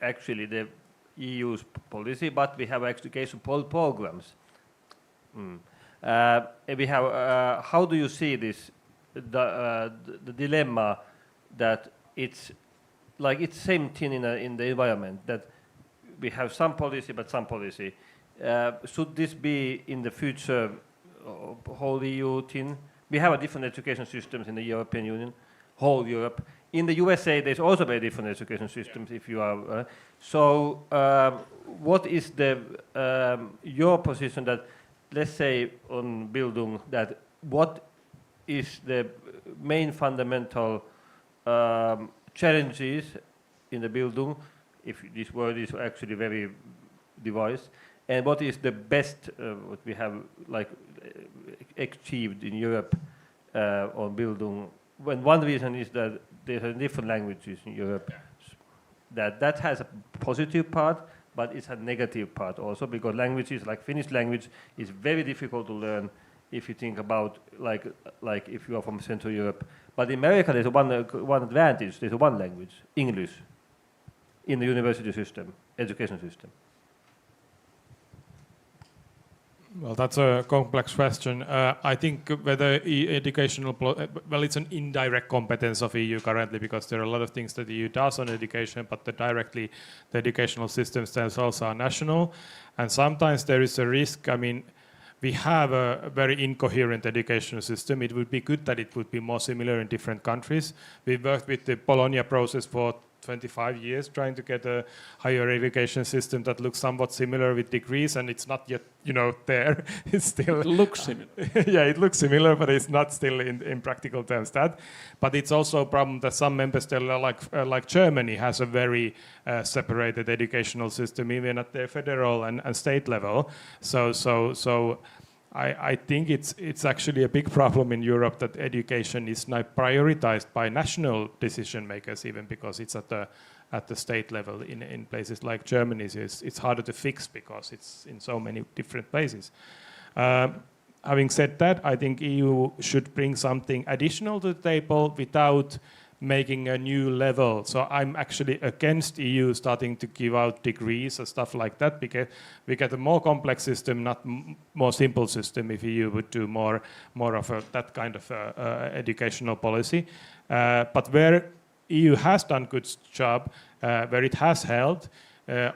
Speaker 8: actually the EU's policy, but we have education programs. We have. How do you see this? The dilemma that it's like it's same thing in the environment, that we have some policy but some policy. Should this be in the future whole EU thing? We have a different education systems in the European Union, whole Europe. In the USA, there's also very different education systems. If you are what is your position that, let's say on Bildung, that what is the main fundamental challenges in the Bildung, if this word is actually very devised, and what is the best what we have achieved in Europe on Bildung? When one reason is that there are different languages in Europe. That has a positive part, but it's a negative part also, because languages like Finnish language is very difficult to learn if you think about like if you are from Central Europe. But in America there's one advantage, there's one language, English, in the university system, education system.
Speaker 6: Well, that's a complex question. I think whether educational, well, it's an indirect competence of EU currently, because there are a lot of things that the EU does on education, but directly the educational systems themselves are national. And sometimes there is a risk. I mean, we have a very incoherent educational system. It would be good that it would be more similar in different countries. We've worked with the Bologna process for 25 years trying to get a higher education system that looks somewhat similar with degrees, and it's not yet, there. It's still.
Speaker 2: It looks similar.
Speaker 6: Yeah, it looks similar, but it's not still in practical terms that. But it's also a problem that some member states, like Germany, has a very separated educational system, even at the federal and state level. So I think it's actually a big problem in Europe that education is not prioritized by national decision makers, even because it's at the state level. In places like Germany, it's harder to fix because it's in so many different places. Having said that, I think EU should bring something additional to the table without making a new level. So I'm actually against EU starting to give out degrees and stuff like that, because we get a more complex system, not more simple system, if EU would do more of that kind of educational policy. But where EU has done good job, where it has held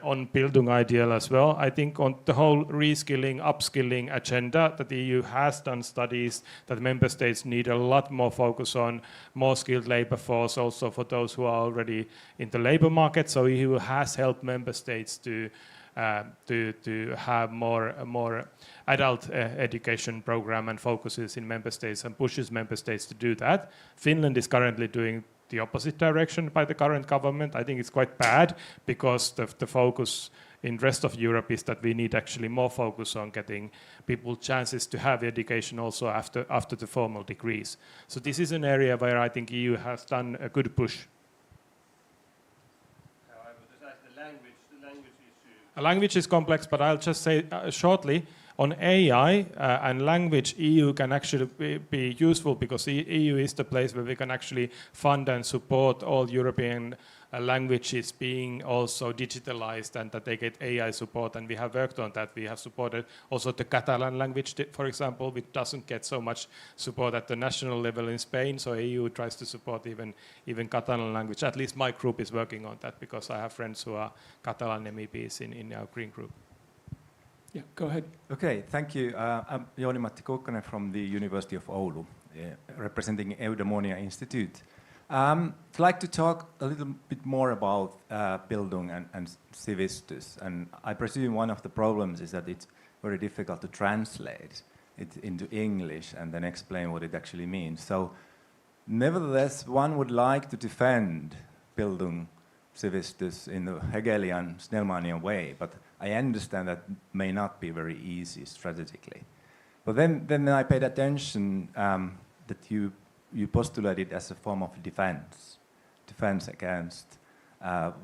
Speaker 6: on Bildung ideal as well, I think on the whole reskilling, upskilling agenda, that the EU has done studies that member states need a lot more focus on more skilled labor force, also for those who are already in the labor market. So EU has helped member states to have more adult education program and focuses in member states and pushes member states to do that. Finland is currently doing the opposite direction by the current government. I think it's quite bad because the focus in the rest of Europe is that we need actually more focus on getting people chances to have education also after the formal degrees. So this is an area where I think EU has done a good push.
Speaker 8: The language issue.
Speaker 6: Language is complex, but I'll just say shortly, on AI and language, EU can actually be useful because EU is the place where we can actually fund and support all European languages being also digitalized and that they get AI support, and we have worked on that. We have supported also the Catalan language, for example, which doesn't get so much support at the national level in Spain, so EU tries to support even Catalan language. At least my group is working on that because I have friends who are Catalan MEPs in our Green Group.
Speaker 2: Yeah, go ahead.
Speaker 9: Okay, thank you. I'm Jooni-Matti Kukkonen from the University of Oulu, representing Eudaimonia Institute. I'd like to talk a little bit more about Bildung and Sivistys. And I presume one of the problems is that it's very difficult to translate it into English and then explain what it actually means. So nevertheless, one would like to defend Bildung, Sivistys in the Hegelian, Snellmanian way, but I understand that may not be very easy strategically. But then I paid attention that you postulated as a form of defense against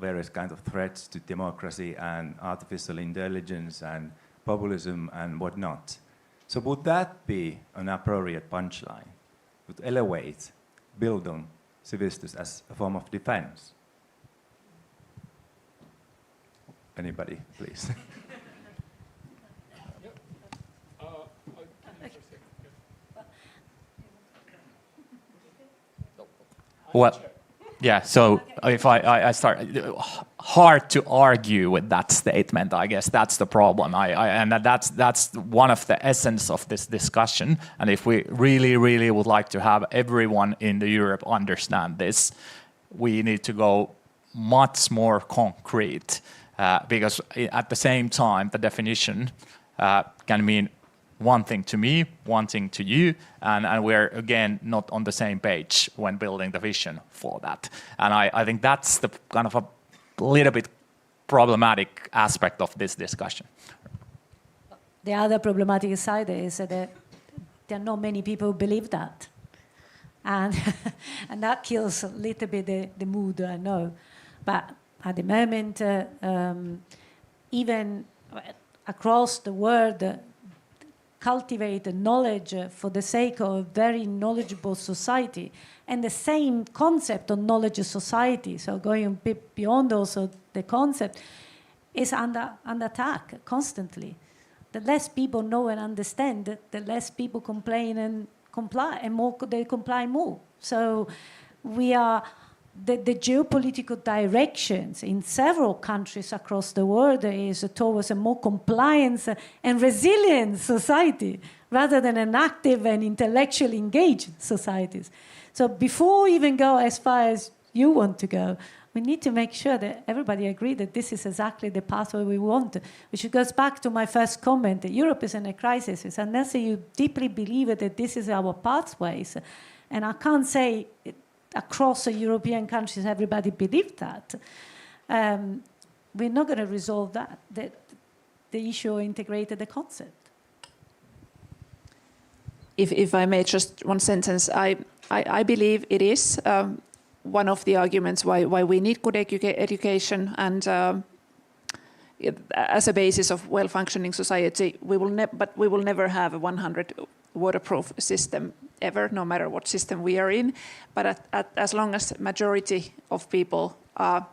Speaker 9: various kinds of threats to democracy and artificial intelligence and populism and whatnot. So would that be an appropriate punchline? Would elevate Bildung, Sivistys as a form of defense? Anybody, please?
Speaker 5: Well, yeah, so if I start, hard to argue with that statement, I guess that's the problem. And that's one of the essence of this discussion. And if we really would like to have everyone in the Europe understand this, we need to go much more concrete. Because at the same time, the definition can mean one thing to me, one thing to you, and we're again not on the same page when building the vision for that. And I think that's the kind of a little bit problematic aspect of this discussion.
Speaker 4: The other problematic side is that there are not many people who believe that. And, and that kills a little bit the mood, I know. But at the moment, even across the world, cultivate the knowledge for the sake of a very knowledgeable society. And the same concept of knowledge society, so going a bit beyond also the concept, is under attack constantly. The less people know and understand, the less people complain and comply, and more they comply more. So we are the geopolitical directions in several countries across the world is towards a more compliance and resilient society rather than an active and intellectually engaged societies. So before we even go as far as you want to go, we need to make sure that everybody agree that this is exactly the pathway we want, which goes back to my first comment, that Europe is in a crisis. It's unless you deeply believe that this is our pathways. And I can't say across the European countries everybody believes that. We're not going to resolve that, the issue of integrated the concept.
Speaker 7: If I may, just one sentence, I believe it is one of the arguments why we need good education, and as a basis of well-functioning society, but we will never have a 100 waterproof system ever, no matter what system we are in. But as long as majority of people are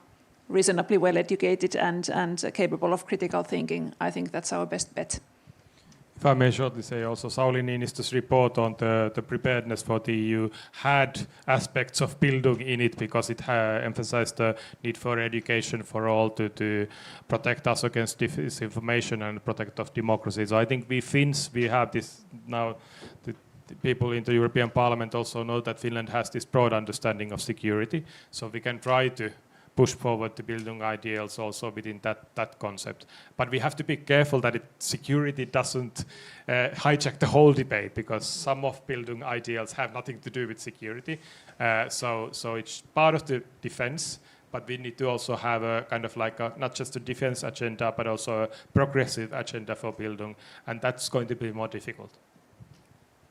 Speaker 7: reasonably well educated and capable of critical thinking, I think that's our best bet.
Speaker 6: If I may shortly say also, Sauli Niinistö's report on the preparedness for the EU had aspects of Bildung in it because it emphasized the need for education for all to protect us against disinformation and protect of democracy. So I think we Finns, we have this now, the people in the European Parliament also know that Finland has this broad understanding of security. So we can try to push forward the Bildung ideals also within that concept. But we have to be careful that security doesn't hijack the whole debate, because some of Bildung ideals have nothing to do with security. So it's part of the defense, but we need to also have a kind of like not just a defense agenda, but also a progressive agenda for Bildung, and that's going to be more difficult.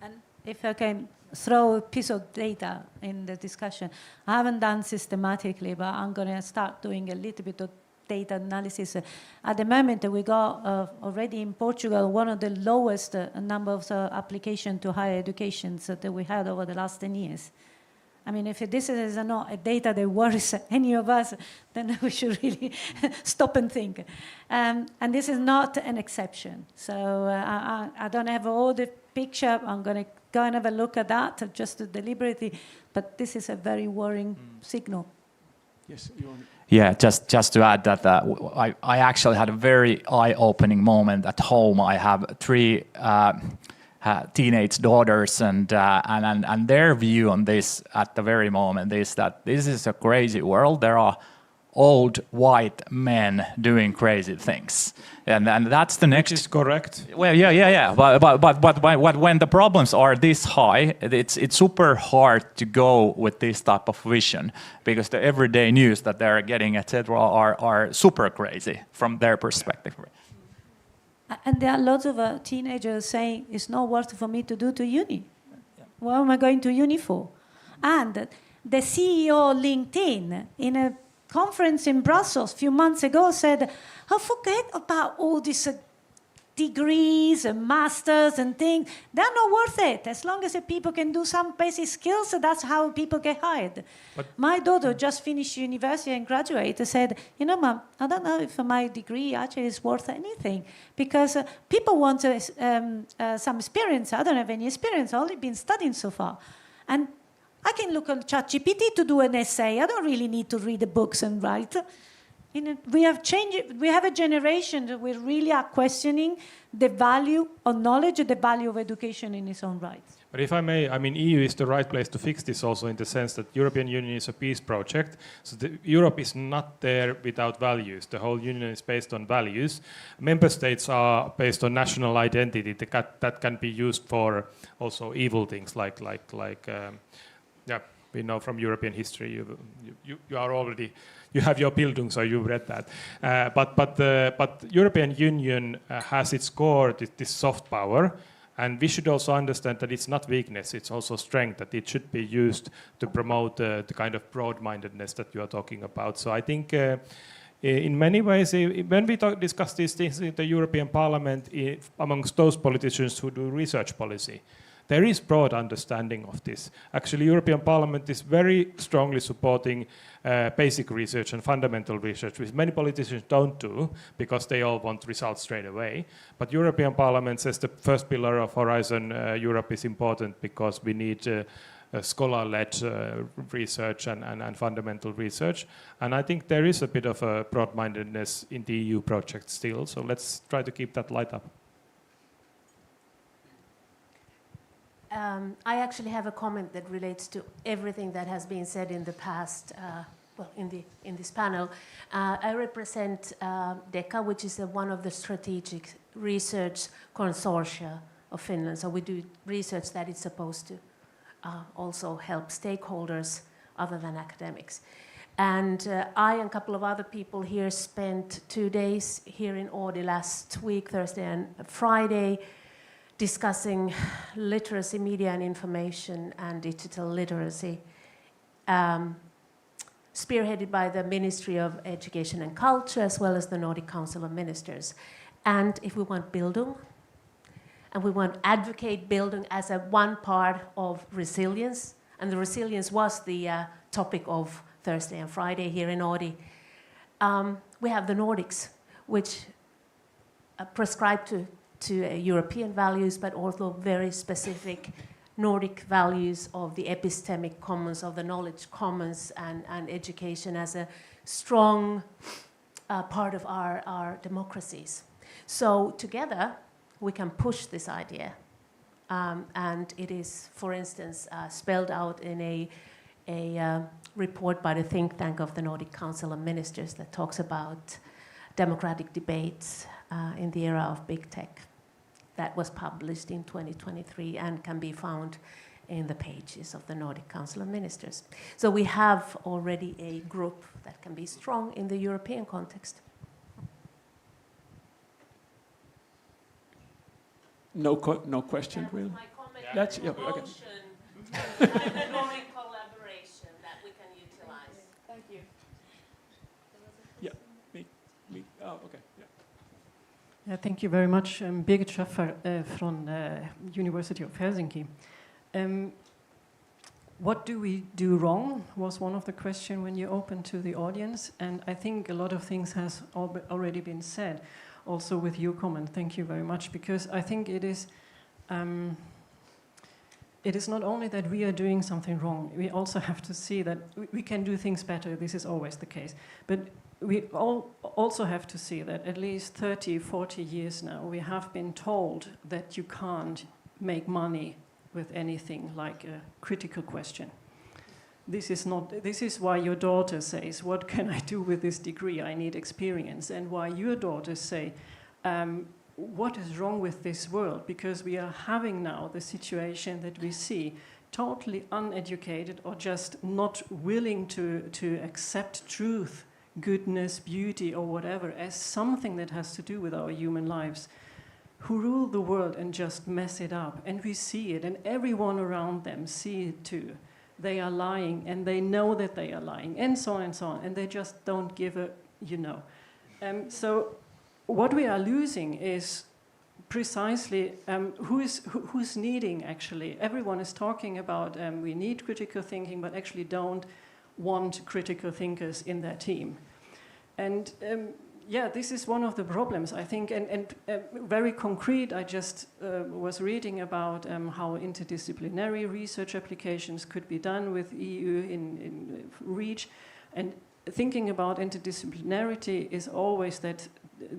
Speaker 4: And if I can throw a piece of data in the discussion, I haven't done systematically, but I'm going to start doing a little bit of data analysis. At the moment, we got already in Portugal one of the lowest number of applications to higher education that we had over the last 10 years. I mean, if this is not a data that worries any of us, then we should really stop and think. And this is not an exception. So I don't have all the picture. I'm going to go and have a look at that just deliberately. But this is a very worrying signal.
Speaker 2: Yes, you want...
Speaker 5: Yeah, just to add that I actually had a very eye-opening moment at home. I have 3 teenage daughters, and their view on this at the very moment is that this is a crazy world. There are old white men doing crazy things, and that's the next.
Speaker 6: Which is correct.
Speaker 5: Well, yeah. But when the problems are this high, it's super hard to go with this type of vision, because the everyday news that they're getting, etc., are super crazy from their perspective.
Speaker 4: And there are lots of teenagers saying, it's not worth for me to do to uni. Yeah. What am I going to uni for? And the CEO of LinkedIn, in a conference in Brussels a few months ago, said, oh, forget about all these degrees and masters and things. They're not worth it. As long as the people can do some basic skills, that's how people get hired. But my daughter just finished university and graduated, said, you know, Mom, I don't know if my degree actually is worth anything, because people want some experience. I don't have any experience. I've only been studying so far. And I can look on ChatGPT to do an essay. I don't really need to read the books and write. We have changed. We have a generation that we really are questioning the value of knowledge, the value of education in its own right.
Speaker 6: But if I may, I mean, EU is the right place to fix this also, in the sense that European Union is a peace project. So Europe is not there without values. The whole union is based on values. Member states are based on national identity that can be used for also evil things like yeah, we know from European history. You are already. You have your Bildung, so you've read that. But European Union has its core, this soft power, and we should also understand that it's not weakness, it's also strength, that it should be used to promote the kind of broad-mindedness that you are talking about. So I think in many ways, when we discuss these things in the European Parliament, amongst those politicians who do research policy, there is broad understanding of this. Actually, European Parliament is very strongly supporting basic research and fundamental research, which many politicians don't do because they all want results straight away. But European Parliament says the first pillar of Horizon Europe is important because we need scholar-led research and fundamental research. And I think there is a bit of a broad-mindedness in the EU project still, so let's try to keep that light up.
Speaker 10: I actually have a comment that relates to everything that has been said in the past, in this panel. I represent DECA, which is one of the strategic research consortia of Finland. So we do research that is supposed to also help stakeholders other than academics. And I and a couple of other people here spent 2 days here in Oodi last week, Thursday and Friday, discussing literacy, media and information, and digital literacy, spearheaded by the Ministry of Education and Culture, as well as the Nordic Council of Ministers. And if we want Bildung, and we want to advocate Bildung as one part of resilience, and the resilience was the topic of Thursday and Friday here in Oodi, we have the Nordics, which prescribe to European values, but also very specific Nordic values of the epistemic commons, of the knowledge commons, and education as a strong part of our democracies. So together we can push this idea, and it is, for instance, spelled out in a report by the think tank of the Nordic Council of Ministers that talks about democratic debates in the era of big tech. That was published in 2023 and can be found in the pages of the Nordic Council of Ministers. So we have already a group that can be strong in the European context.
Speaker 2: No question, really.
Speaker 10: My comment
Speaker 2: That's-
Speaker 10: on
Speaker 2: yeah,
Speaker 10: the
Speaker 2: okay.
Speaker 10: motion and growing collaboration that we can utilize.
Speaker 3: Thank you.
Speaker 2: Yeah, me. Oh, okay. Yeah.
Speaker 11: Yeah, thank you very much. Birgit Schaffer from University of Helsinki. What do we do wrong was one of the questions when you opened to the audience, and I think a lot of things has already been said. Also with your comment, thank you very much, because I think it is not only that we are doing something wrong, we also have to see that we can do things better. This is always the case. But we also have to see that at least 30, 40 years now, we have been told that you can't make money with anything like a critical question. This is why your daughter says, what can I do with this degree? I need experience. And why your daughters say, what is wrong with this world? Because we are having now the situation that we see totally uneducated or just not willing to accept truth, goodness, beauty, or whatever as something that has to do with our human lives, who rule the world and just mess it up. And we see it, and everyone around them see it too. They are lying, and they know that they are lying, and so on and so on, and they just don't give a, So what we are losing is precisely who's needing, actually. Everyone is talking about we need critical thinking, but actually don't want critical thinkers in their team. And this is one of the problems, I think, and very concrete. I just was reading about how interdisciplinary research applications could be done with EU in REACH, and thinking about interdisciplinarity is always that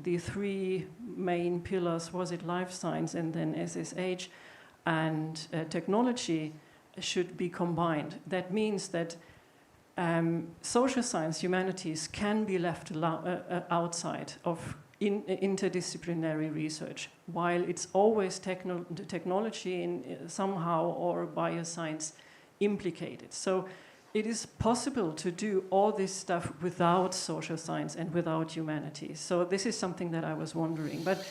Speaker 11: the three main pillars, was it life science and then SSH and technology, should be combined. That means that social science, humanities can be left outside of interdisciplinary research, while it's always technology in somehow or bioscience implicated. So it is possible to do all this stuff without social science and without humanities. So this is something that I was wondering. But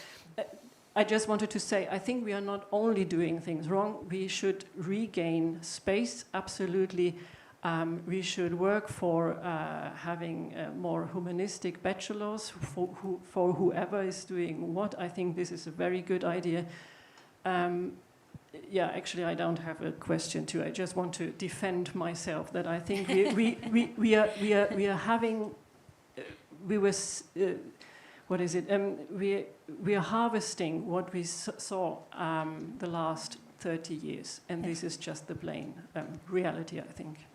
Speaker 11: I just wanted to say, I think we are not only doing things wrong, we should regain space, absolutely. We should work for having more humanistic bachelors for whoever is doing what. I think this is a very good idea. Actually, I don't have a question too. I just want to defend myself that I think we are having. We are harvesting what we saw the last 30 years, and this is just the plain reality, I think.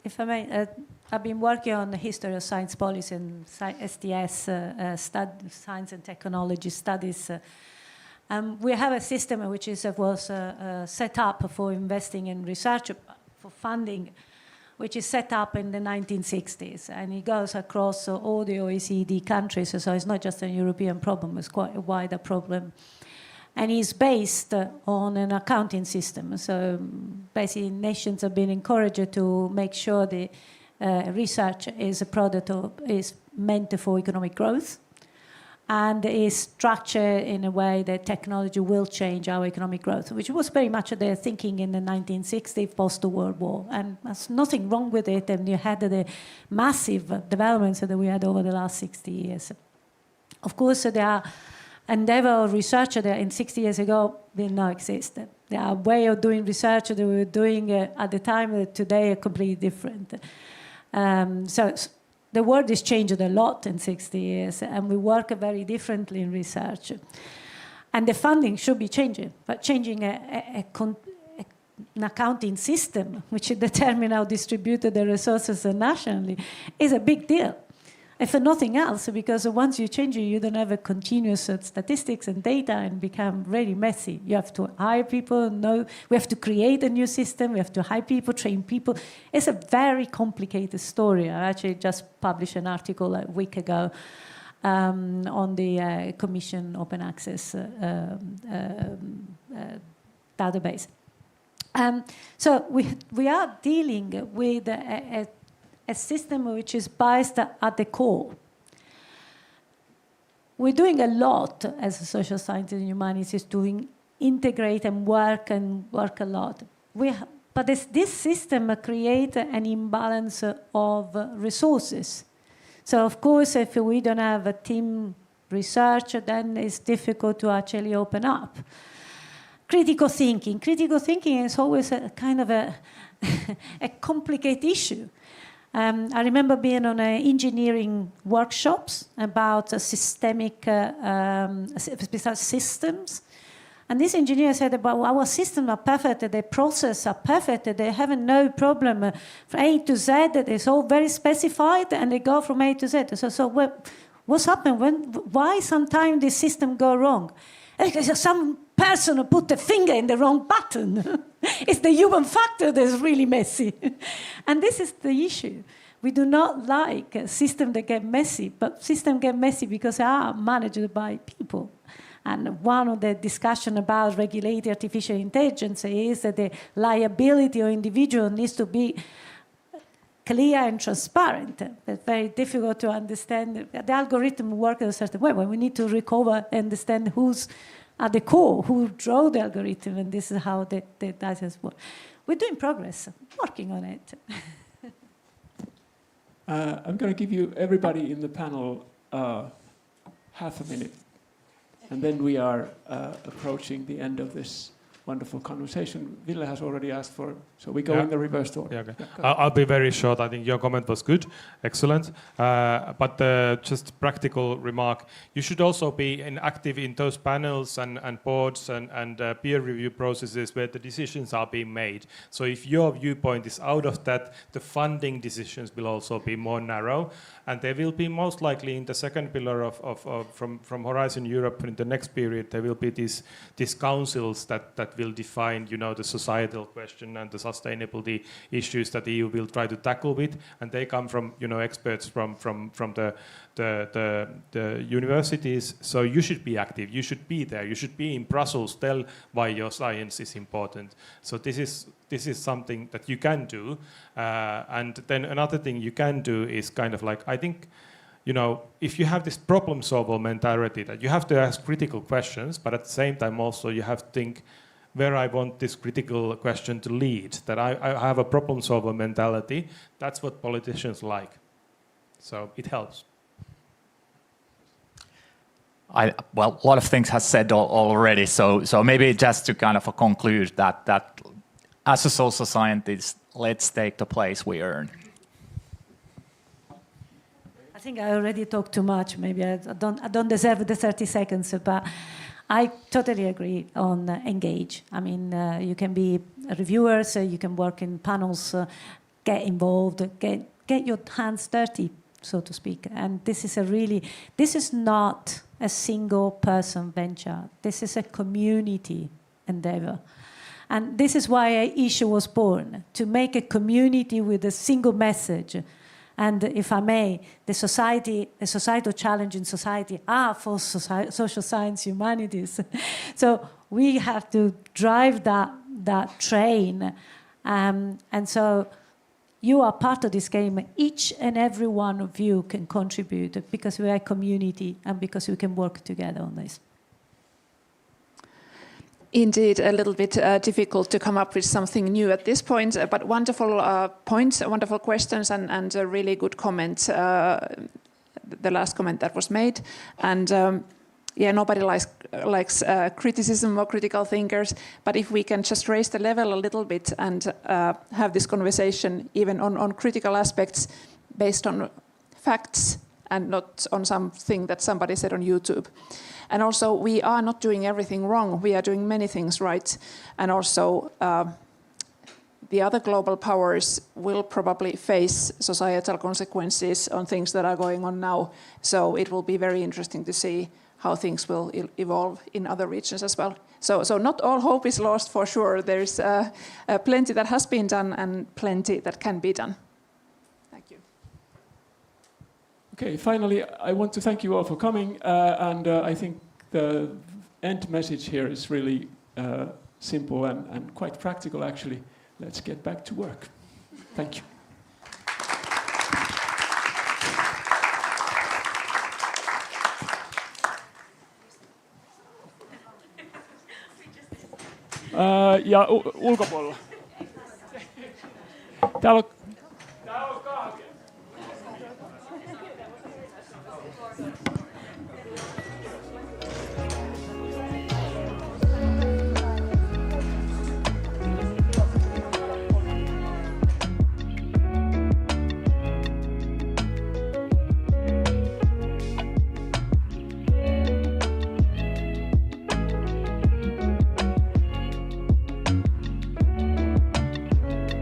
Speaker 4: If I may, I've been working on the history of science policy and STS, science and technology studies. We have a system which was set up for investing in research, for funding, which is set up in the 1960s, and it goes across all the OECD countries, so it's not just a European problem, it's quite a wider problem. And is based on an accounting system. So basically nations have been encouraged to make sure the research is a product of, is meant for economic growth, and is structured in a way that technology will change our economic growth, which was very much their thinking in the 1960s, post-World War. And there's nothing wrong with it, and you had the massive developments that we had over the last 60 years. Of course, there are endeavor of research that in 60 years ago did not exist. There are way of doing research that we were doing at the time that today are completely different. So the world has changed a lot in 60 years, and we work very differently in research. And the funding should be changing, but changing an accounting system which determines how distributed the resources nationally is a big deal. And for nothing else, because once you change it, you don't have a continuous statistics and data and become really messy. You have to hire people, we have to create a new system, we have to hire people, train people. It's a very complicated story. I actually just published an article a week ago on the Commission Open Access database. So we are dealing with a system which is biased at the core. We're doing a lot as a social scientists and humanities to integrate and work a lot. But this system creates an imbalance of resources. So of course, if we don't have a team research, then it's difficult to actually open up. Critical thinking. Critical thinking is always a kind of a complicated issue. I remember being on engineering workshops about systemic systems. And this engineer said about our systems are perfect, the processes are perfect, they have no problem from A to Z, it's all very specified and they go from A to Z. So what's happened? Why sometimes the system go wrong? Because some person put the finger in the wrong button. It's the human factor that's really messy. And this is the issue. We do not like a system that get messy, but systems get messy because they are managed by people. And one of the discussion about regulated artificial intelligence is that the liability of individual needs to be clear and transparent. It's very difficult to understand. The algorithm works in a certain way, but we need to recover and understand who's at the core, who drew the algorithm, and this is how the data work. We're doing progress, working on it.
Speaker 2: I'm going to give you, everybody in the panel, half a minute. And then we are approaching the end of this wonderful conversation. Ville has already asked for, so we go in the reverse order.
Speaker 6: Yeah, okay. I'll be very short. I think your comment was good, excellent. But just practical remark, you should also be active in those panels and boards and peer review processes where the decisions are being made. So if your viewpoint is out of that, the funding decisions will also be more narrow. And there will be most likely in the second pillar from Horizon Europe in the next period, there will be these councils that will define, the societal question and the sustainability issues that the EU will try to tackle with, and they come from, experts from the universities. So you should be active. You should be there. You should be in Brussels. Tell why your science is important. So this is something that you can do. And then another thing you can do is kind of like, I think, if you have this problem solver mentality that you have to ask critical questions, but at the same time also you have to think where I want this critical question to lead, that I have a problem solver mentality. That's what politicians like. So it helps.
Speaker 5: Well, a lot of things have said already, so maybe just to kind of conclude that as a social scientist, let's take the place we earn.
Speaker 4: I think I already talked too much. Maybe I don't deserve the 30 seconds, but I totally agree on engage. I mean, you can be reviewers, you can work in panels, get involved, get your hands dirty, so to speak. And this is not a single person venture. This is a community endeavor. And this is why issue was born, to make a community with a single message. And if I may, the societal challenge in society are for social science, humanities. So we have to drive that train. And so you are part of this game. Each and every one of you can contribute because we are a community and because we can work together on this.
Speaker 7: Indeed, a little bit difficult to come up with something new at this point, but wonderful points, wonderful questions, and a really good comment, the last comment that was made. And nobody likes criticism or critical thinkers, but if we can just raise the level a little bit and have this conversation even on critical aspects based on facts and not on something that somebody said on YouTube. And also, we are not doing everything wrong. We are doing many things right. And also, the other global powers will probably face societal consequences on things that are going on now. So it will be very interesting to see how things will evolve in other regions as well. So not all hope is lost for sure. There's plenty that has been done and plenty that can be done. Thank you.
Speaker 2: Okay, finally, I want to thank you all for coming, and I think the end message here is really simple and quite practical, actually. Let's get back to work. Thank you. Ja ulkopuolella. Täällä on kahvia.